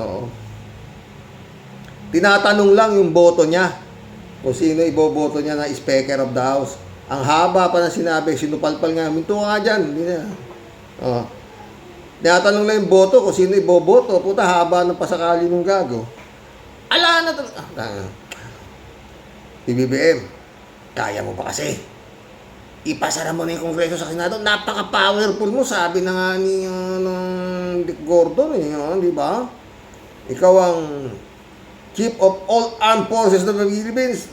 Tinatanong lang yung boto niya. Kung sino iboboto niya na Speaker of the House. Ang haba pa na sinabi, sinupalpal nga, minto ka nga dyan. Hindi na. Tinatanong lang yung boto kung sino iboboto. Puta, haba ng pasakali ng gago. Ala na to. PBBM, kaya mo ba kasi? Ipasara mo na yung Kongreso sa Senado. Napaka-powerful mo, sabi na nga ni Dick Gordon di ba? Ikaw ang Chief of all armed forces ng Philippines.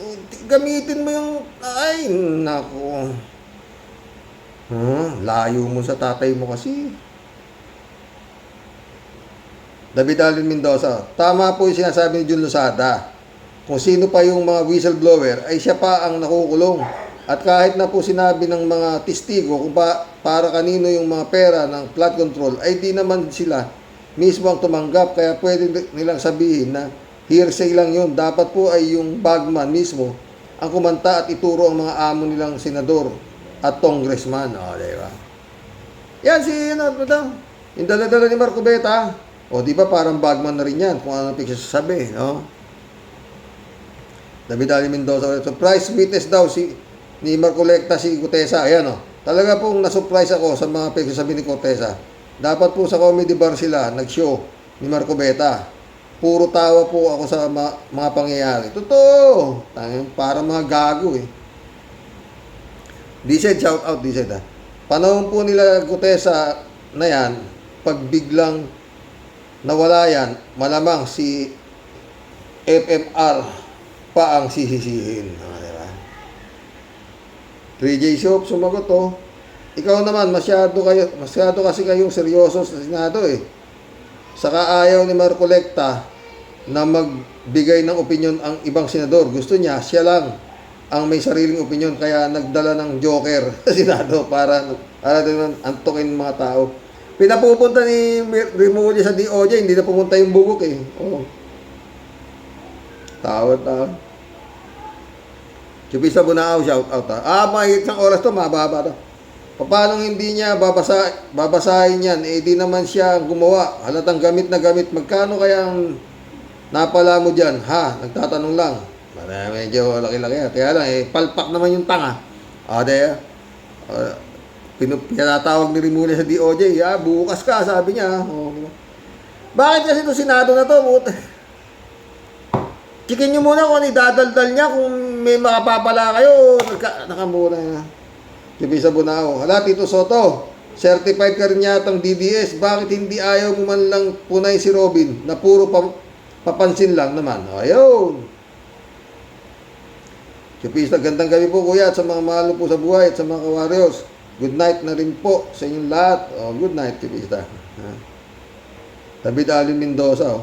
Gamitin mo yung... Ay, naku. Layo mo sa tatay mo kasi. David Alvin Mendoza. Tama po yung sinasabi ni Jun Losada. Kung sino pa yung mga whistleblower, ay siya pa ang nakukulong. At kahit na po sinabi ng mga testigo kung para kanino yung mga pera ng flood control, ay di naman sila mismo ang tumanggap. Kaya pwede nilang sabihin na hearsay lang yun. Dapat po ay yung bagman mismo ang kumanta at ituro ang mga amo nilang senador at congressman. Diba? Yan si, yung dala-dala ni Marco Beta. Di ba parang bagman na rin yan kung ano picture sasabi, David Ali Mendoza. Surprise witness daw ni Marco Lecta si Gutesa. Ayan, Talaga pong na-surprise ako sa mga picture sabi ni Gutesa. Dapat po sa comedy bar sila nag-show ni Marco Beta. Puro tawa po ako sa mga pangyayari. Totoo! Para mga gago D-Shed, shout out D-Shed Panahon po nila Gutesa na yan, pag biglang nawala yan, malamang si FMR pa ang sisisihin. Diba? 3J Shop, sumagot Ikaw naman, masyado kasi kayong seryoso sa Senado Saka ayaw ni Marco Lecta na magbigay ng opinion ang ibang senador. Gusto niya, siya lang ang may sariling opinion. Kaya nagdala ng joker sa Senado para din antukin mga tao. Pinapupunta ni Rimulya sa DOJ, hindi na pumunta yung bugok Tawad. Chupista Bunao, shout out may isang oras to, mababa to. Paano hindi niya babasahin yan? Di naman siya gumawa. Halatang gamit na gamit. Magkano kayang napala mo dyan? Nagtatanong lang. Medyo laki-laki. Kaya lang, palpak naman yung tanga. Pinatawag ni Rimulya sa DOJ. Bukas ka, sabi niya. Bakit kasi ito Senado na to? Chikin nyo muna kung idadaldal niya. Kung may makapapala kayo, nakamura na. Chupista Bunao. Hala, Tito Soto, certified ka rin yatang DDS. Bakit hindi ayaw mo man lang punay si Robin na puro papansin lang naman? Ayun. Chupista, gandang gabi po kuya at sa mga mahalo po sa buhay at sa mga kawaryos. Good night na rin po sa inyong lahat. Oh, good night, Chibista. David Alvin Mendoza. Oh.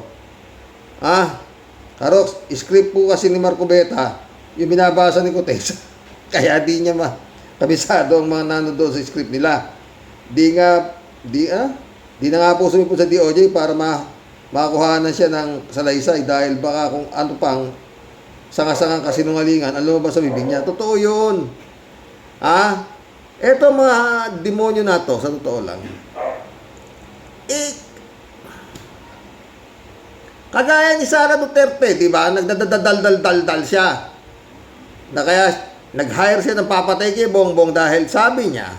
Karox, script po kasi ni Marco Beta, yung binabasa ni Cortez. Kaya di niya kabisado ang mga nanonood sa script nila. Di na nga po sumipot sa DOJ para makuhanan siya ng salaysay dahil baka kung ano pang sanga-sangang kasinungalingan, ang lumabas sa bibig niya. Totoo yun. Eto mga demonyo na to, sa totoo lang. Kagaya ni Sara Duterte, di ba? Nagdadaldal siya. Na kaya nag-hire siya ng papatay kay Bongbong dahil sabi niya,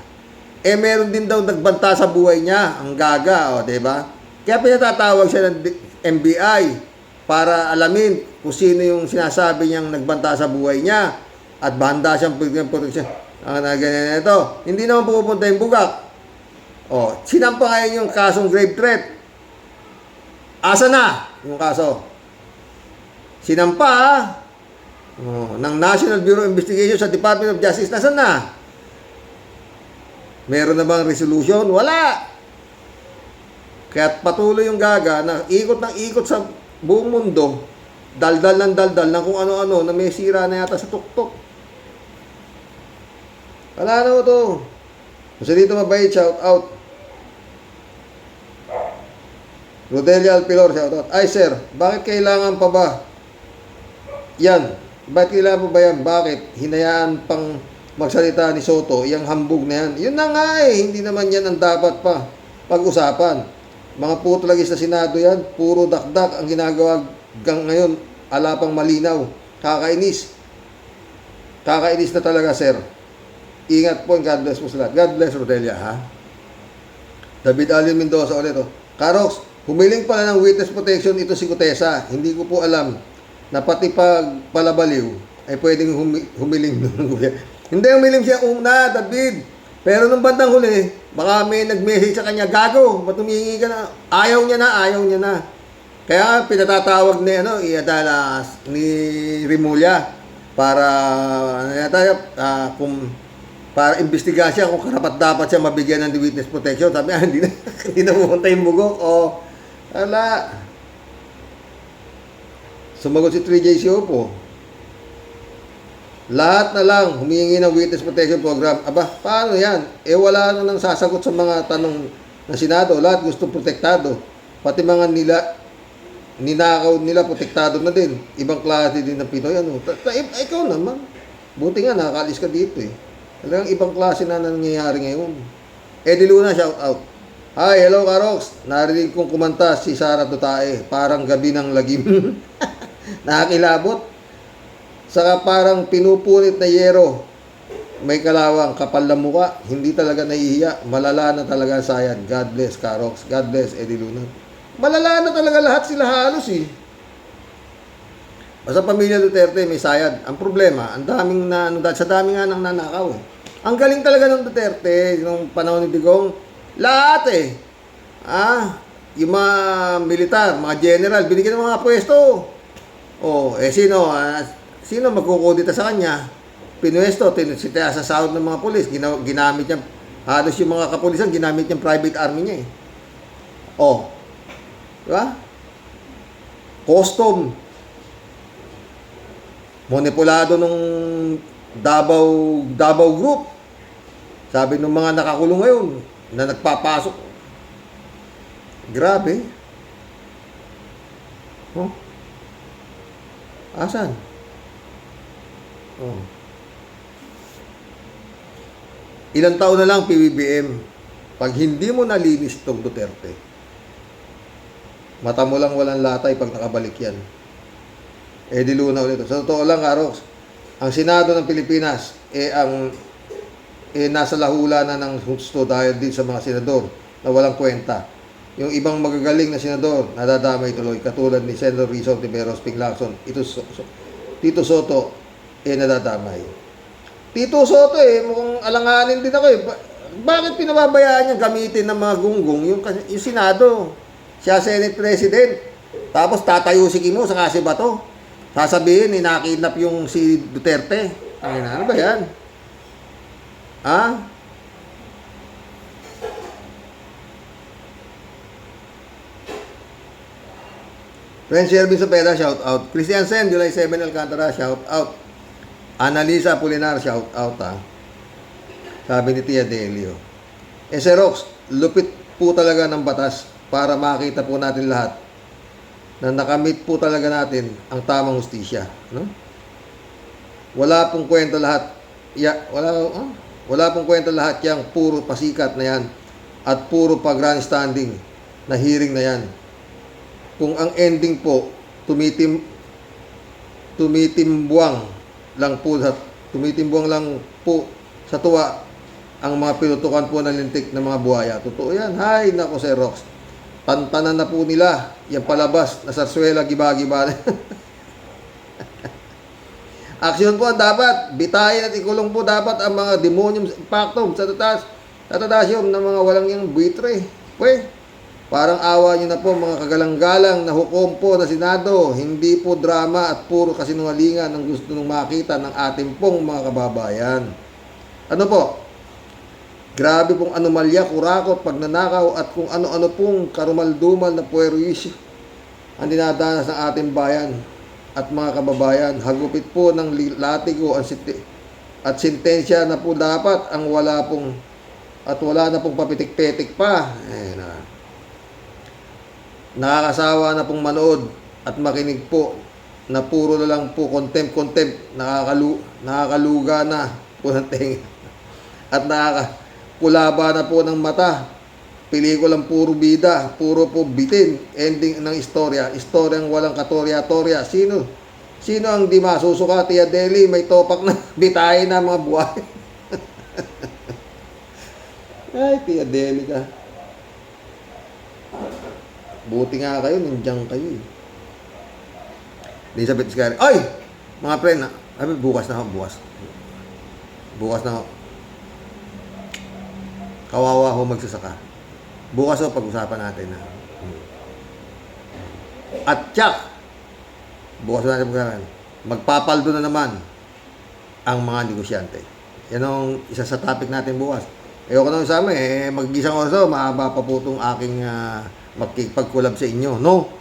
meron din daw nagbanta sa buhay niya, ang gaga, di ba? Kaya pinatatawag siya ng NBI para alamin kung sino yung sinasabi niyang nagbanta sa buhay niya at bahanda siyang proteksyon. Ganyan ito. Hindi naman pupunta yung bugak. Sinampa ngayon yung kasong grave threat. Asa na yung kaso? Sinampa ng National Bureau of Investigation sa Department of Justice. Nasaan na? Meron na bang resolution? Wala. Kaya patuloy yung gaga na ikot ng ikot sa buong mundo, daldal ng kung ano-ano na may sira na yata sa tuktok. Wala na to. Kasi dito mabait, shout out. Rodelia Alpilor, shout out. Ay sir, bakit kailangan pa ba yan? Bakit kailangan pa ba yan? Bakit? Hinayaan pang magsalita ni Soto, yung hambog na yan. Yun na nga hindi naman yan ang dapat pa pag-usapan. Mga puto lagi sa Senado yan, puro dakdak ang ginagawa hanggang ngayon, ala pang malinaw. Kakainis. Kakainis na talaga, sir. Ingat po, God bless po sa lahat. God bless, Rodelia, David Alvin Mendoza ulit, Karox, humiling pala ng witness protection ito si Gutesa. Hindi ko po alam na pati pag palabaliw ay pwedeng humiling ng Hindi, humiling siya una, David. Pero nung bandang huli, baka may nag-message sa kanya, gago, ba't humingi ka na? Ayaw niya na. Kaya pinatatawag ni Rimulya para para imbestiga siya kung karapat-dapat siya mabigyan ng witness protection. Sabi hindi na pumunta yung bugok. Wala. Sumagot si 3JC Opo. Lahat na lang humingi ng witness protection program. Aba, paano yan? Wala na nang sasagot sa mga tanong ng Senado. Lahat gusto protektado. Pati mga ninakaw nila, protektado na din. Ibang klase din ng Pinoy. Ikaw naman. Buti nga, nakakalis ka dito Talagang ibang klase na nangyayari ngayon. Eddie Luna, shout out. Hi, hello Karox. Narinig kong kumanta si Sara Dutae. Parang gabi ng lagim. Nakakilabot. Saka parang pinupunit na yero. May kalawang, kapal na muka. Hindi talaga nahihiya. Malala na talaga sayad. God bless Karox. God bless Eddie Luna. Malala na talaga lahat sila halos Basta pamilya Duterte may sayad. Ang problema, ang daming sa dami nga nang nanakaw Ang galing talaga ng Duterte nung panahon ni Digong. Lahat yung mga militar, mga general, binigyan ng mga pwesto. Sino magkukudita sa kanya? Pinwesto, tinusitea sa sahod ng mga pulis. Ginamit niya, halos yung mga kapulisan, ginamit niyang private army niya Diba? Custom. Monipulado nung Davao Group. Sabi ng mga nakakulong ngayon na nagpapasok. Grabe. Asan? Ilang taon na lang PBBM. Pag hindi mo nalinis itong Duterte, mata mo lang walang latay pag nakabalik yan. Eddie Luna ulit. Sa totoo lang, Karox, ang Senado ng Pilipinas nasa lahula na ng husto dahil din sa mga senador na walang kwenta. Yung ibang magagaling na senador nadadamay tuloy katulad ni Senator Rizal Tiberos, Ping Lacson, Tito Soto nadadamay. Tito Soto mukhang alanganin din ako Bakit pinababayaan niya gamitin ng mga gunggong yung Senado? Siya Senate President. Tapos tatayo si Kimo sa kasi bato. Sasabihin, nakidnap yung si Duterte. Ano ba yan? Friend Shelby Sopeda, shout out. Christian Sen, July 7 Alcantara, shout out. Annalisa Pulinar, shout out ha. Sabi ni Tia Delio. Sir Rox, lupit po talaga ng batas para makita po natin lahat na nakamit po talaga natin ang tamang hustisya. No? Wala pong kwento lahat. Wala pong kwento lahat yang puro pasikat na yan at puro pa-grandstanding na hearing na yan. Kung ang ending po tumitimbwang lang po sa tuwa ang mga pinutukan po ng lintik ng mga buhaya. Totoo yan. Hay, nako Sir Rox. Tantanan na po nila yung palabas na sarsuela, giba-giba. Aksyon po ang dapat. Bitayin at ikulong po dapat ang mga demonyum pactum sa tatasyom ng mga walang yung buitre. Parang awa nyo na po mga kagalang-galang na hukom po na Senado. Hindi po drama at puro kasinungalingan ang gusto nung makita ng ating pong mga kababayan. Ano po? Grabe pong anomalya, kurakot, pagnanakaw at kung ano-ano pong karumaldumal na puwerwisyo ang dinadanas ng ating bayan at mga kababayan. Hagupit po ng latigo at sentensya na po dapat ang wala na pong papitik-petik pa. Nakakasawa na pong manood at makinig po na puro na lang po contempt, nakakaluga na po ng tenga at nakakakulaba na po ng mata. Pelikulang puro bida, puro po bitin, ending ng istoryang walang katorya-torya. Sino ang di masusuka, Tia Deli? May topak na bitayin na mga buhay. Ay, Tia Deli ka. Buti nga kayo, nandiyan kayo eh. Elizabeth Iscari. Ay! Mga friend, bukas na ako. Kawawa ho magsasaka. Bukas ho pag-usapan natin. At tsak! Bukas natin pag-usapan. Magpapaldo na naman ang mga negosyante. Yan ang isa sa topic natin bukas. Ayoko nang usama mag-isang oras mahaba pa po itong aking makikipag-collab sa inyo. No?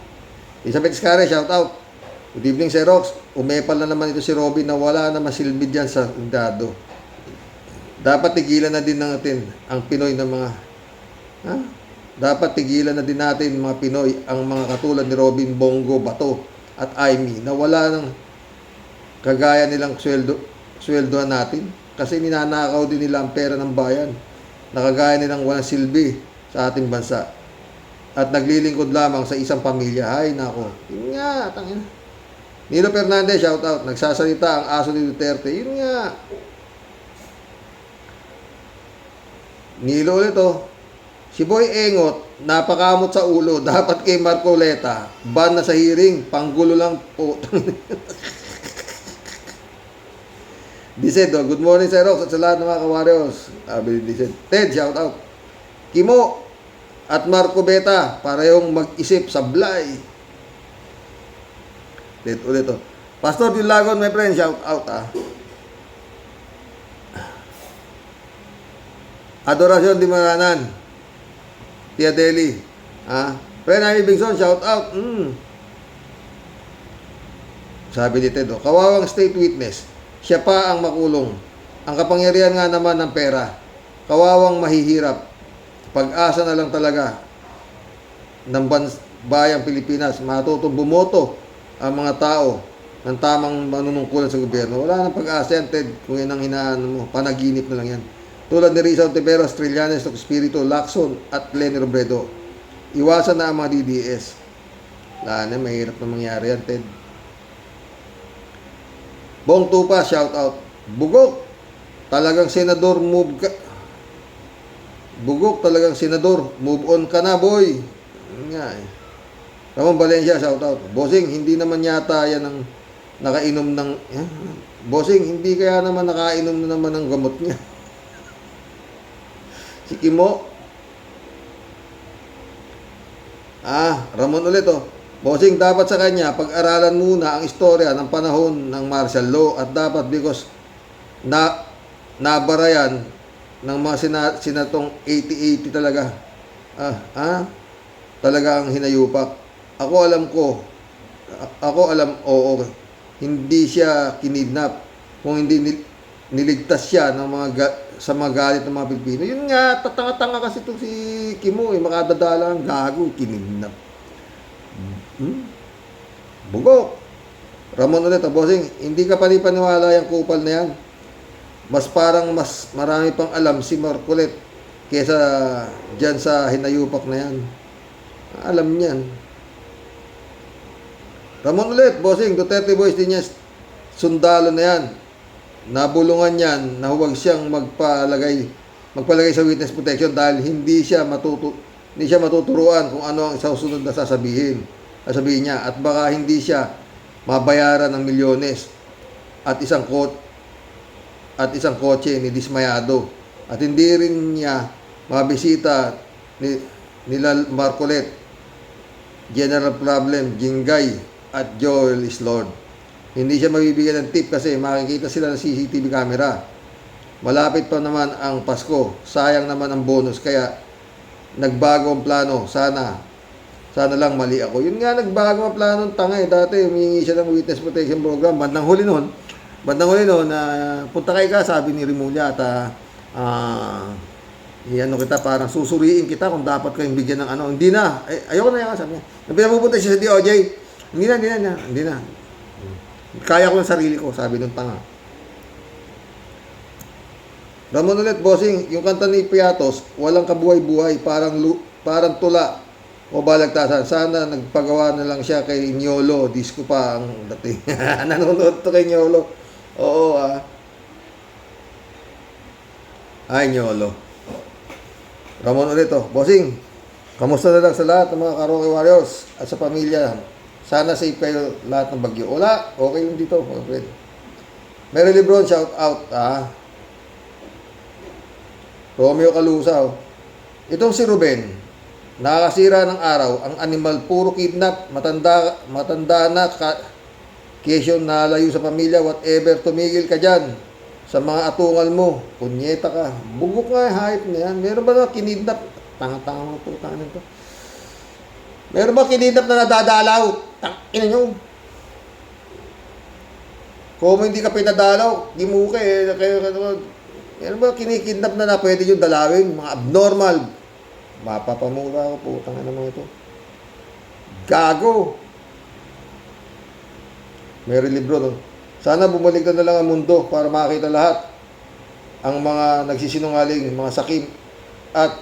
Elizabeth Iscari, shout out. Good evening, Sir Rox. Umepal na naman ito si Robin na wala na masilbi dyan sa dado. Dapat tigilan na din natin ang Pinoy ng mga... Dapat tigilan na din natin mga Pinoy ang mga katulad ni Robin, Bongo, Bato at Aimee na wala ng kagaya nilang sweldohan natin kasi ninanakaw din nila ang pera ng bayan na kagaya nilang walang silbi sa ating bansa at naglilingkod lamang sa isang pamilya. Ay, nako. Yun nga, tangina. Nilo Fernandez, shout out. Nagsasalita ang aso ni Duterte. Yun nga. Nilo ulit Si Boy Engot, napakamot sa ulo. Dapat kay Marcoleta. Ban na sa hearing. Panggulo lang po. Diced, good morning Sir Rox at sa lahat ng mga kawaryos. Diced. Ted, shout out. Kimo at Marco Beta, parehong mag-isip sablay. Ulit. Pastor Dilagon, my friend, shout out Adorasyon di Maranan. Tia Deli. Friend Amy Bingson, shout out. Sabi ni Ted, kawawang state witness. Siya pa ang makulong. Ang kapangyarihan nga naman ng pera. Kawawang mahihirap. Pag-asa na lang talaga ng bayang Pilipinas. Matutong bumoto ang mga tao ng tamang manunungkulan sa gobyerno. Wala nang pag-asa yan, Ted. Kung yan ang hinaan mo, panaginip na lang yan. Tulad ni Rizal Tiberos, Trillanes, Espiritu, Lacson at Lenny Robredo. Iwasan na ang mga DDS. Wala na, mahirap na mangyari yan, Ted. Bong Tupa, shout out. Bugok, talagang senador, move ka. Bugok, talagang senador, move on ka na, boy. Nga Ramon Valencia, shout out. Bossing, hindi naman yata yan ang nakainom ng... Bossing, hindi kaya naman nakainom na naman ng gamot niya. Si Kimo. Ramon ulit Bossing, dapat sa kanya, pag-aralan muna ang istorya ng panahon ng martial law at dapat because nabarayan ng mga sinatong 80-80 talaga. Talaga ang hinayupak. Ako alam ko Ako alam, oo, hindi siya kinidnap. Kung hindi niligtas siya ng sa mga galit ng mga Pilipino. Yun nga, tatanga-tanga kasi itong si Kimo, makadadala ang gago, kinidnap. Bugok. Ramon ulit, bossing, hindi ka panipaniwala yung kupal na yan. Mas marami pang alam si Marcolet kesa dyan sa hinayupak na yan. Alam niyan. Ramon ulit, bossing, Duterte boys din yan. Sundalo na yan. Nabulungan yan na huwag siyang magpalagay sa witness protection dahil hindi siya matuturuan kung ano ang susunod na sasabihin niya at baka hindi siya mabayaran ng milyones at isang kotse ni dismayado at hindi rin niya mabisita nila Marcolet, General Problem, Jingay at Joel Islord. Hindi siya mabibigyan ng tip kasi makikita sila ng CCTV camera. Malapit pa naman ang Pasko. Sayang naman ang bonus. Kaya nagbago ang plano. Sana lang mali ako. Yun nga, nagbago ang plano ng tanga eh. Dati humingi siya ng witness protection program. Bandang huli noon, punta kay ka, sabi ni Rimulya at kita, parang susuriin kita kung dapat kayong bigyan ng ano. Hindi na. Ayoko na yan, sabi niya. Nung pinapupunta siya sa DOJ, hindi na. Kaya ko ng sarili ko, sabi ng tanga. Ramon ulit, bossing, yung kanta ni Piatos, walang kabuhay-buhay, parang tula o balagtasan. Sana nagpagawa na lang siya kay Nyolo, disco pa ang dating. Nanonood to kay Nyolo. Oo, Ay, Nyolo. Ramon ulit, bossing, kamusta na lang sa lahat ng mga Karaoke Warriors at sa pamilya. Sana safe kayo lahat ng bagyo. Wala, okay lang dito. Okay. Mary Lebron, shout out. Romeo Calusa. Itong si Ruben, nakakasira ng araw. Ang animal, puro kidnap. Matanda na. Kesyo nalayo sa pamilya. Whatever, tumigil ka dyan. Sa mga atungal mo. Punyeta ka. Bugok nga, hype na yan. Meron ba na kinidnap? Tanga-tanga mga putang nito. Meron ba kinidnap na nadadalaw? Tangina nyo. Kung hindi ka pinadalaw, di mo ka eh. Meron ba kinikidnap na pwede yung dalawin? Mga abnormal. Mapapamura ako, putang ina mga ito. Gago. Mary Lebron, sana bumalik na lang ang mundo para makita lahat ang mga nagsisinungaling, mga sakim at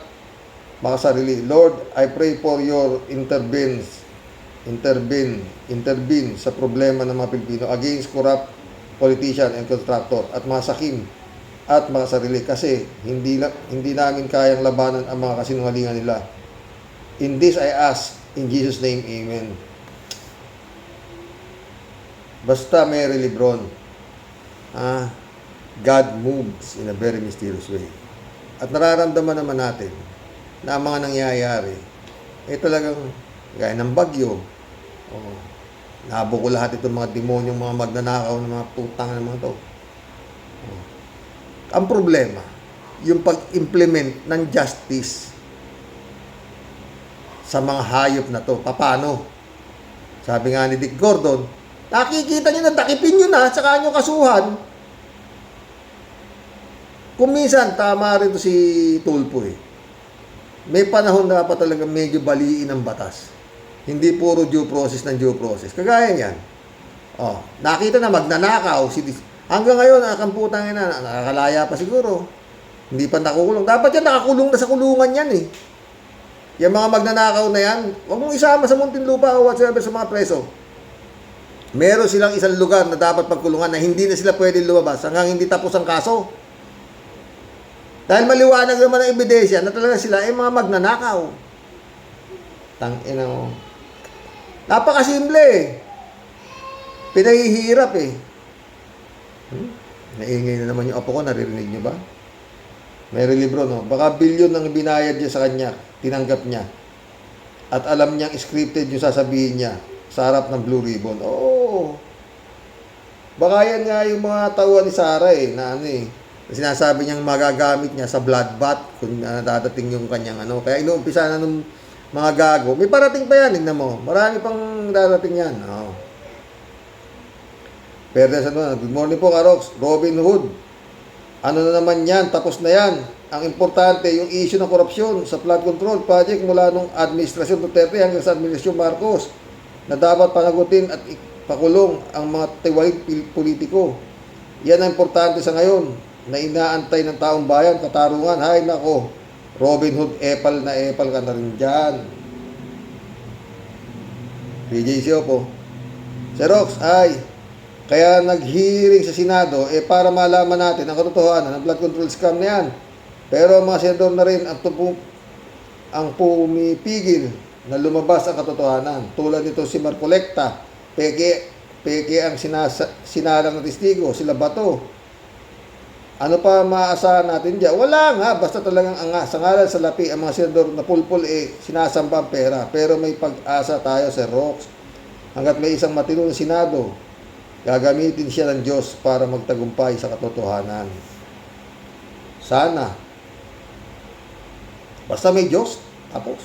mga sarili. Lord, I pray for your intervene sa problema ng mga Pilipino against corrupt politician and contractor at mga sakim at mga sarili kasi hindi namin kayang labanan ang mga kasinungalingan nila. In this I ask, in Jesus' name, Amen. Basta Mary Lebron, God moves in a very mysterious way. At nararamdaman naman natin na ang mga nangyayari talagang gaya ng bagyo. Nabuko lahat itong mga demonyong mga magnanakaw ng mga putang ng mga to. Ang problema, yung pag-implement ng justice sa mga hayop na to. Paano? Sabi nga ni Dick Gordon, nakikita nyo na takipin nyo na saka nyo kasuhan. Kung minsan, tama rin to si Tulfo eh. May panahon na pa talaga medyo baliin ang batas. Hindi puro due process ng due process. Kagaya niyan. Nakita na magnanakaw. Hanggang ngayon, nakakamputan na, nakakalaya pa siguro. Hindi pa nakukulong. Dapat yan, nakakulong na sa kulungan yan eh. Yung mga magnanakaw na yan, huwag mong isama sa Muntinlupa o whatsoever sa mga preso. Meron silang isang lugar na dapat pagkulungan na hindi na sila pwede lumabas hanggang hindi tapos ang kaso. Dahil maliwanag naman ang ebidensya na talaga sila ay mga magnanakaw. Tangina mo. Napakasimple eh. Pinahihirap eh. Naingay na naman yung apo ko, naririnig nyo ba? Mary Lebron, baka bilyon ang binayad niya sa kanya, tinanggap niya. At alam niyang scripted yung sasabihin niya sa harap ng Blue Ribbon. Oo. Baka yan nga yung mga tauhan ni Sarah eh, na sinasabi niyang magagamit niya sa bloodbath kung dadating yung kanyang Kaya inuumpisa na ng mga gago. May parating pa yan, tignan mo. Marami pang dadating yan. Perdes ano, good morning po Karox, Robin Hood. Ano na naman yan, tapos na yan. Ang importante, yung issue ng korupsyon sa flood control project mula nung administrasyon Duterte hanggang sa administrasyon Marcos na dapat panagutin at pakulong ang mga tiwaling politiko. Yan ang importante sa ngayon na inaantay ng taong bayan, katarungan. Hay nako, Robin Hood, epal na epal ka na rin dyan. PJCO po. Xerox, kaya nag-hearing sa Senado para malaman natin ang katotohanan ng blood control scam na yan. Pero ang mga senador na rin ang pumipigil na lumabas ang katotohanan. Tulad nito si Marcolecta, peke ang sinalang na testigo, sila Bato. Ano pa maaasahan natin dyan? Wala nga, basta talagang sa ngalan sa lapi ang mga senador na pulpul sinasamba ang pera. Pero may pag-asa tayo sa Rox. Hanggat may isang matinong Senado, gagamitin siya ng Diyos para magtagumpay sa katotohanan. Sana. Basta may Diyos, tapos.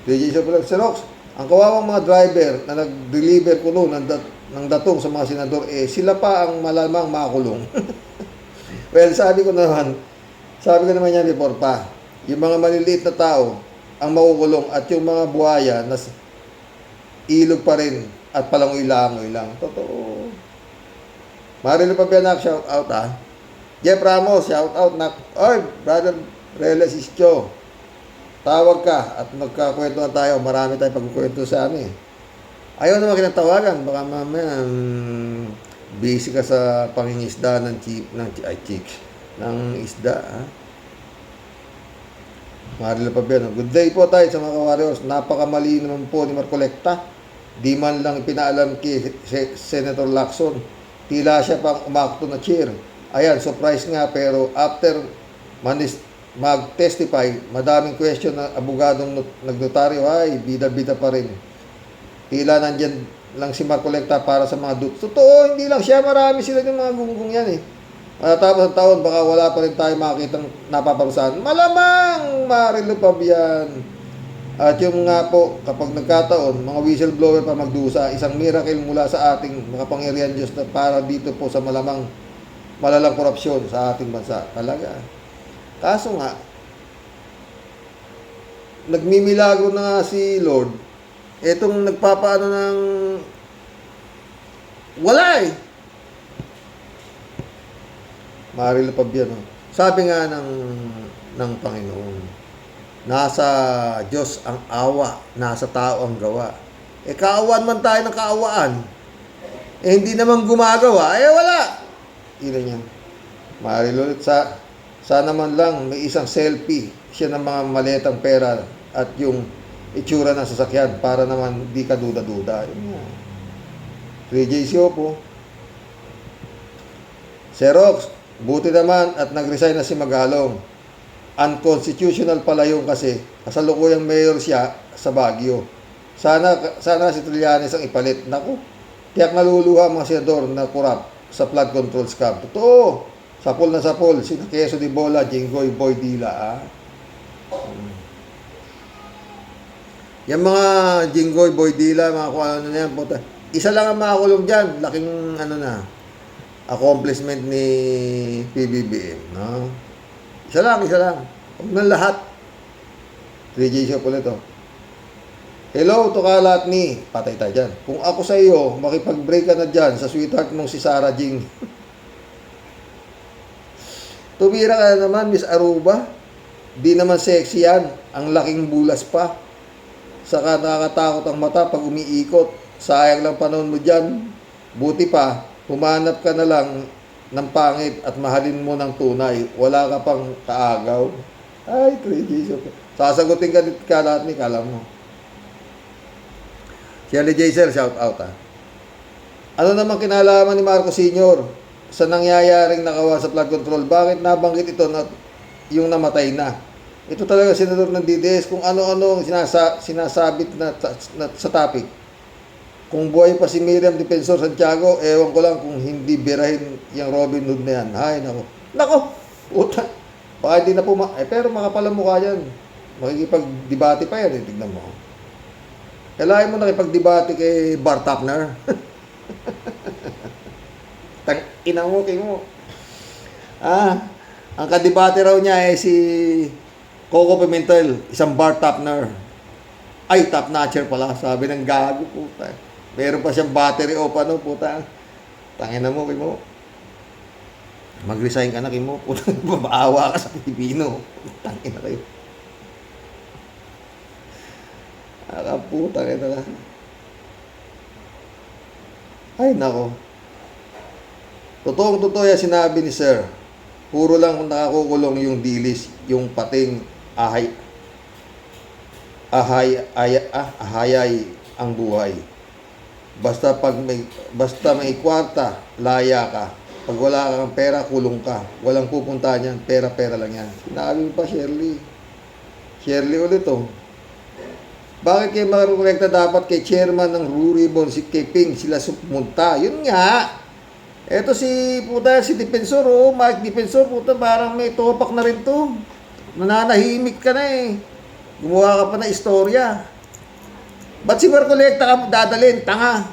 DJ Xerox, ang kawawang mga driver na nag-deliver ko noon ng datong sa mga senador, sila pa ang malamang makulong. Well, sabi ko naman yan before pa, yung mga maliliit na tao ang makukulong at yung mga buhaya na ilog pa rin at palangoy-langoy lang. Totoo. Marilo Pabianak, shout out Jeff Ramos, shout out Oy, brother Reles Ischio. Tawag ka at magkakwento na tayo. Marami tayong pagkukwento sa Ayaw naman kinatawagan. Baka mamaya busy ka sa pangingisda ng isda. Marilo Pabianak. Good day po tayo sa mga warriors. Napakamali naman po ni Marcolecta. Di man lang pinaalam kay Senator Lacson. Tila siya pang umakto na chair. Ayan, surprise nga pero after mag-testify, madaming question ng abogadong nagnotaryo, bida-bida pa rin. Tila nandyan lang si Marcolecta para sa mga Totoo, hindi lang siya, marami sila yung mga gunggong yan Matatapos ang taon, baka wala pa rin tayo makikitang napaparusahan. Malamang, Marilo Pabian. At yung nga po, kapag nagkataon, mga whistleblower pa magdusa, isang miracle mula sa ating makapangyarihan Diyos na para dito po sa malalang korupsyon sa ating bansa. Talaga. Kaso nga, nagmimilagro na nga si Lord, etong nagpapaano ng wala Marilo Pabiano. Sabi nga ng Panginoon, nasa Diyos ang awa, nasa tao ang gawa. Kaawaan man tayo ng kaawaan. Hindi naman gumagawa, wala. Ilan yan. Marilo, sana man lang may isang selfie siya ng mga maletang pera at yung itsura ng sasakyan para naman di ka duda-duda. 3JCO po. Xerox, buti naman at nag-resign na si Magalong. Unconstitutional pala yung kasi kasalukuyang mayor siya sa Baguio. Sana si Trillanes ang ipalit. Naku, tiyak naluluha ang mga senador na kurap sa flood control scam. Totoo. Sapol na sapol. Sina Quezon de Bola, Jinggoy, Boy Dila. Yung mga Jinggoy, Boy Dila, mga kung ano na yan. Isa lang ang makakulong dyan. Laking accomplishment ni PBBM. Isa lang. Huwag ng lahat. 3J siya po nito. Hello to kalat ni. Patay tayo dyan. Kung ako sa iyo, makipag-break ka na dyan sa sweetheart mong si Sarah Jing. Tumira ka na naman, Miss Aruba. Di naman sexy yan. Ang laking bulas pa. Saka nakakatakot ang mata pag umiikot. Sayang lang panahon mo dyan. Buti pa, humanap ka na lang ng pangit at mahalin mo ng tunay. Wala ka pang kaagaw. Ay, 3J. Sasagutin ka lahat ni kala mo. Si Ali Jaser, shout out Ano naman kinalaman ni Marcos Sr. sa nangyayaring nakawa sa flood control? Bakit nabanggit ito na yung namatay na? Ito talaga senador ng DDS kung ano-ano sinasabit na sa topic. Kung buhay pa si Miriam Defensor Santiago, ewan ko lang kung hindi birahin yung Robin Hood na yan. Ay, nako, puta. Baka hindi na po, pero makapal ang mukha yan. Makikipag-debate pa yan, tignan mo. Kailangan mo nakipag-debate kay Bart Tapner. ina mo, kay mo. Ang kadibate raw niya si Coco Pimentel, isang bar topner. Ay, top notcher pala, sabi ng gago, puta. Meron pa siyang battery o ano, puta. Tangina mo, kay mo. Mag-resign ka na, kay mo. Puta, babaawa ka sa Pilipino. Tangina kayo. Puta kayo talaga. Ay, nako. Totoo yan sinabi ni Sir. Puro lang kung nakakukulong yung dilis, yung pating ahayay ang buhay. Basta may kwarta, laya ka. Pag wala kang pera, kulong ka. Walang pupunta niyan, pera lang yan. Sinabi mo pa, Shirley. Shirley ulit oh. Bakit kayo makakolekta dapat kay chairman ng Blue Ribbon, si kay Ping, sila sumunta? Yun nga. Eto si Defensor, Mike Defensor, puta, parang may topak na rin to. Nananahimik ka na eh. Gumawa ka pa na istorya. Ba't si Marcoleta ka dadalhin? Tanga.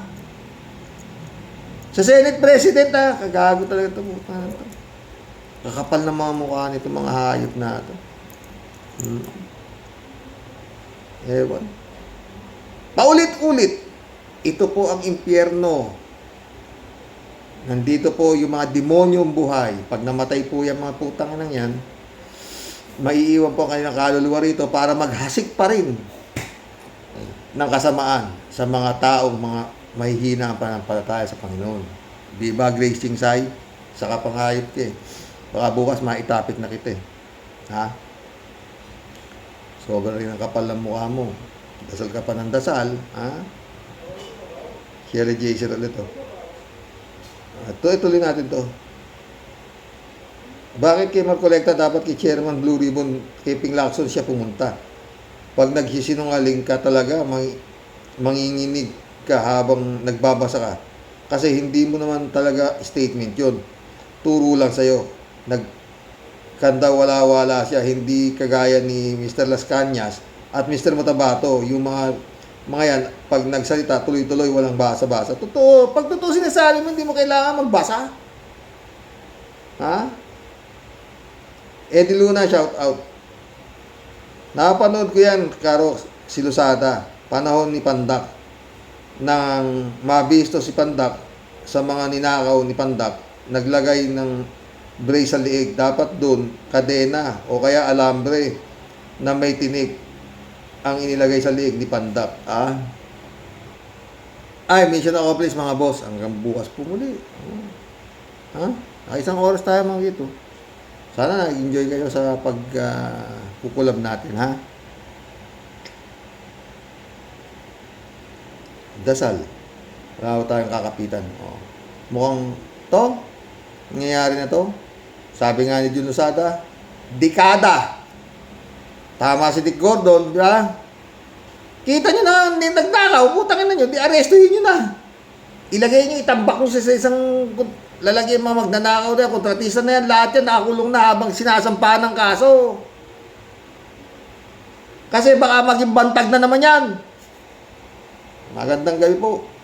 Sa Senate President kagago talaga ito. Kakapal na mga mukha nito, mga hayop na ito. Ewan. Paulit-ulit. Ito po ang impyerno. Nandito po yung mga demonyong buhay. Pag namatay po yung mga putang nang yan, maiiwan po ang kanilang kaluluwa rito para maghasik pa rin ng kasamaan sa mga taong mga mahihina ang pananampalataya sa Panginoon. Di ba, Grace Chingsay? Saka panghayop ka eh. Baka bukas maitapik na kita eh. Ha? Sobra rin ang kapal ng mukha mo. Dasal ka pa ng dasal. Ha? Sherry Jason ulit oh. Ituloy natin to. Bakit kay Marcoleta dapat kay Chairman Blue Ribbon, kay Ping Lacson siya pumunta? Pag nagsisinungaling ka talaga, manginginig ka habang nagbabasa ka. Kasi hindi mo naman talaga statement yun. Turo lang sa'yo. Kanda wala-wala siya. Hindi kagaya ni Mr. Las Cañas at Mr. Motabato. Yung mga yan, pag nagsalita, tuloy-tuloy, walang basa-basa. Totoo. Pag totoo sinasabi mo, hindi mo kailangan magbasa. Ha? Eddie Luna, shout out. Napanood ko yan, Karo Silusada, panahon ni Pandak. Nang mabisto si Pandak sa mga ninakaw ni Pandak, naglagay ng brace sa liig. Dapat doon, kadena o kaya alambre na may tinik ang inilagay sa liig ni Pandak. Ay, mission accomplished mga boss. Hanggang bukas po muli. Isang oras tayo mga dito. Sana nag-enjoy kayo sa pagkukulab natin, ha? Dasal. Wala tayong kakapitan. Mukhang to, nangyayari na to. Sabi nga ni Jun Losada, dekada. Tama si Dick Gordon, di ba? Kita nyo na, hindi nagdakaw, putangin na nyo, di-arrestuhin nyo na. Ilagay nyo, itambak nyo sa isang lalagyan mga magnanakaw na, kontratista na yan, lahat yan nakakulong na habang sinasampa ng kaso. Kasi baka maging bantag na naman yan. Magandang gabi po.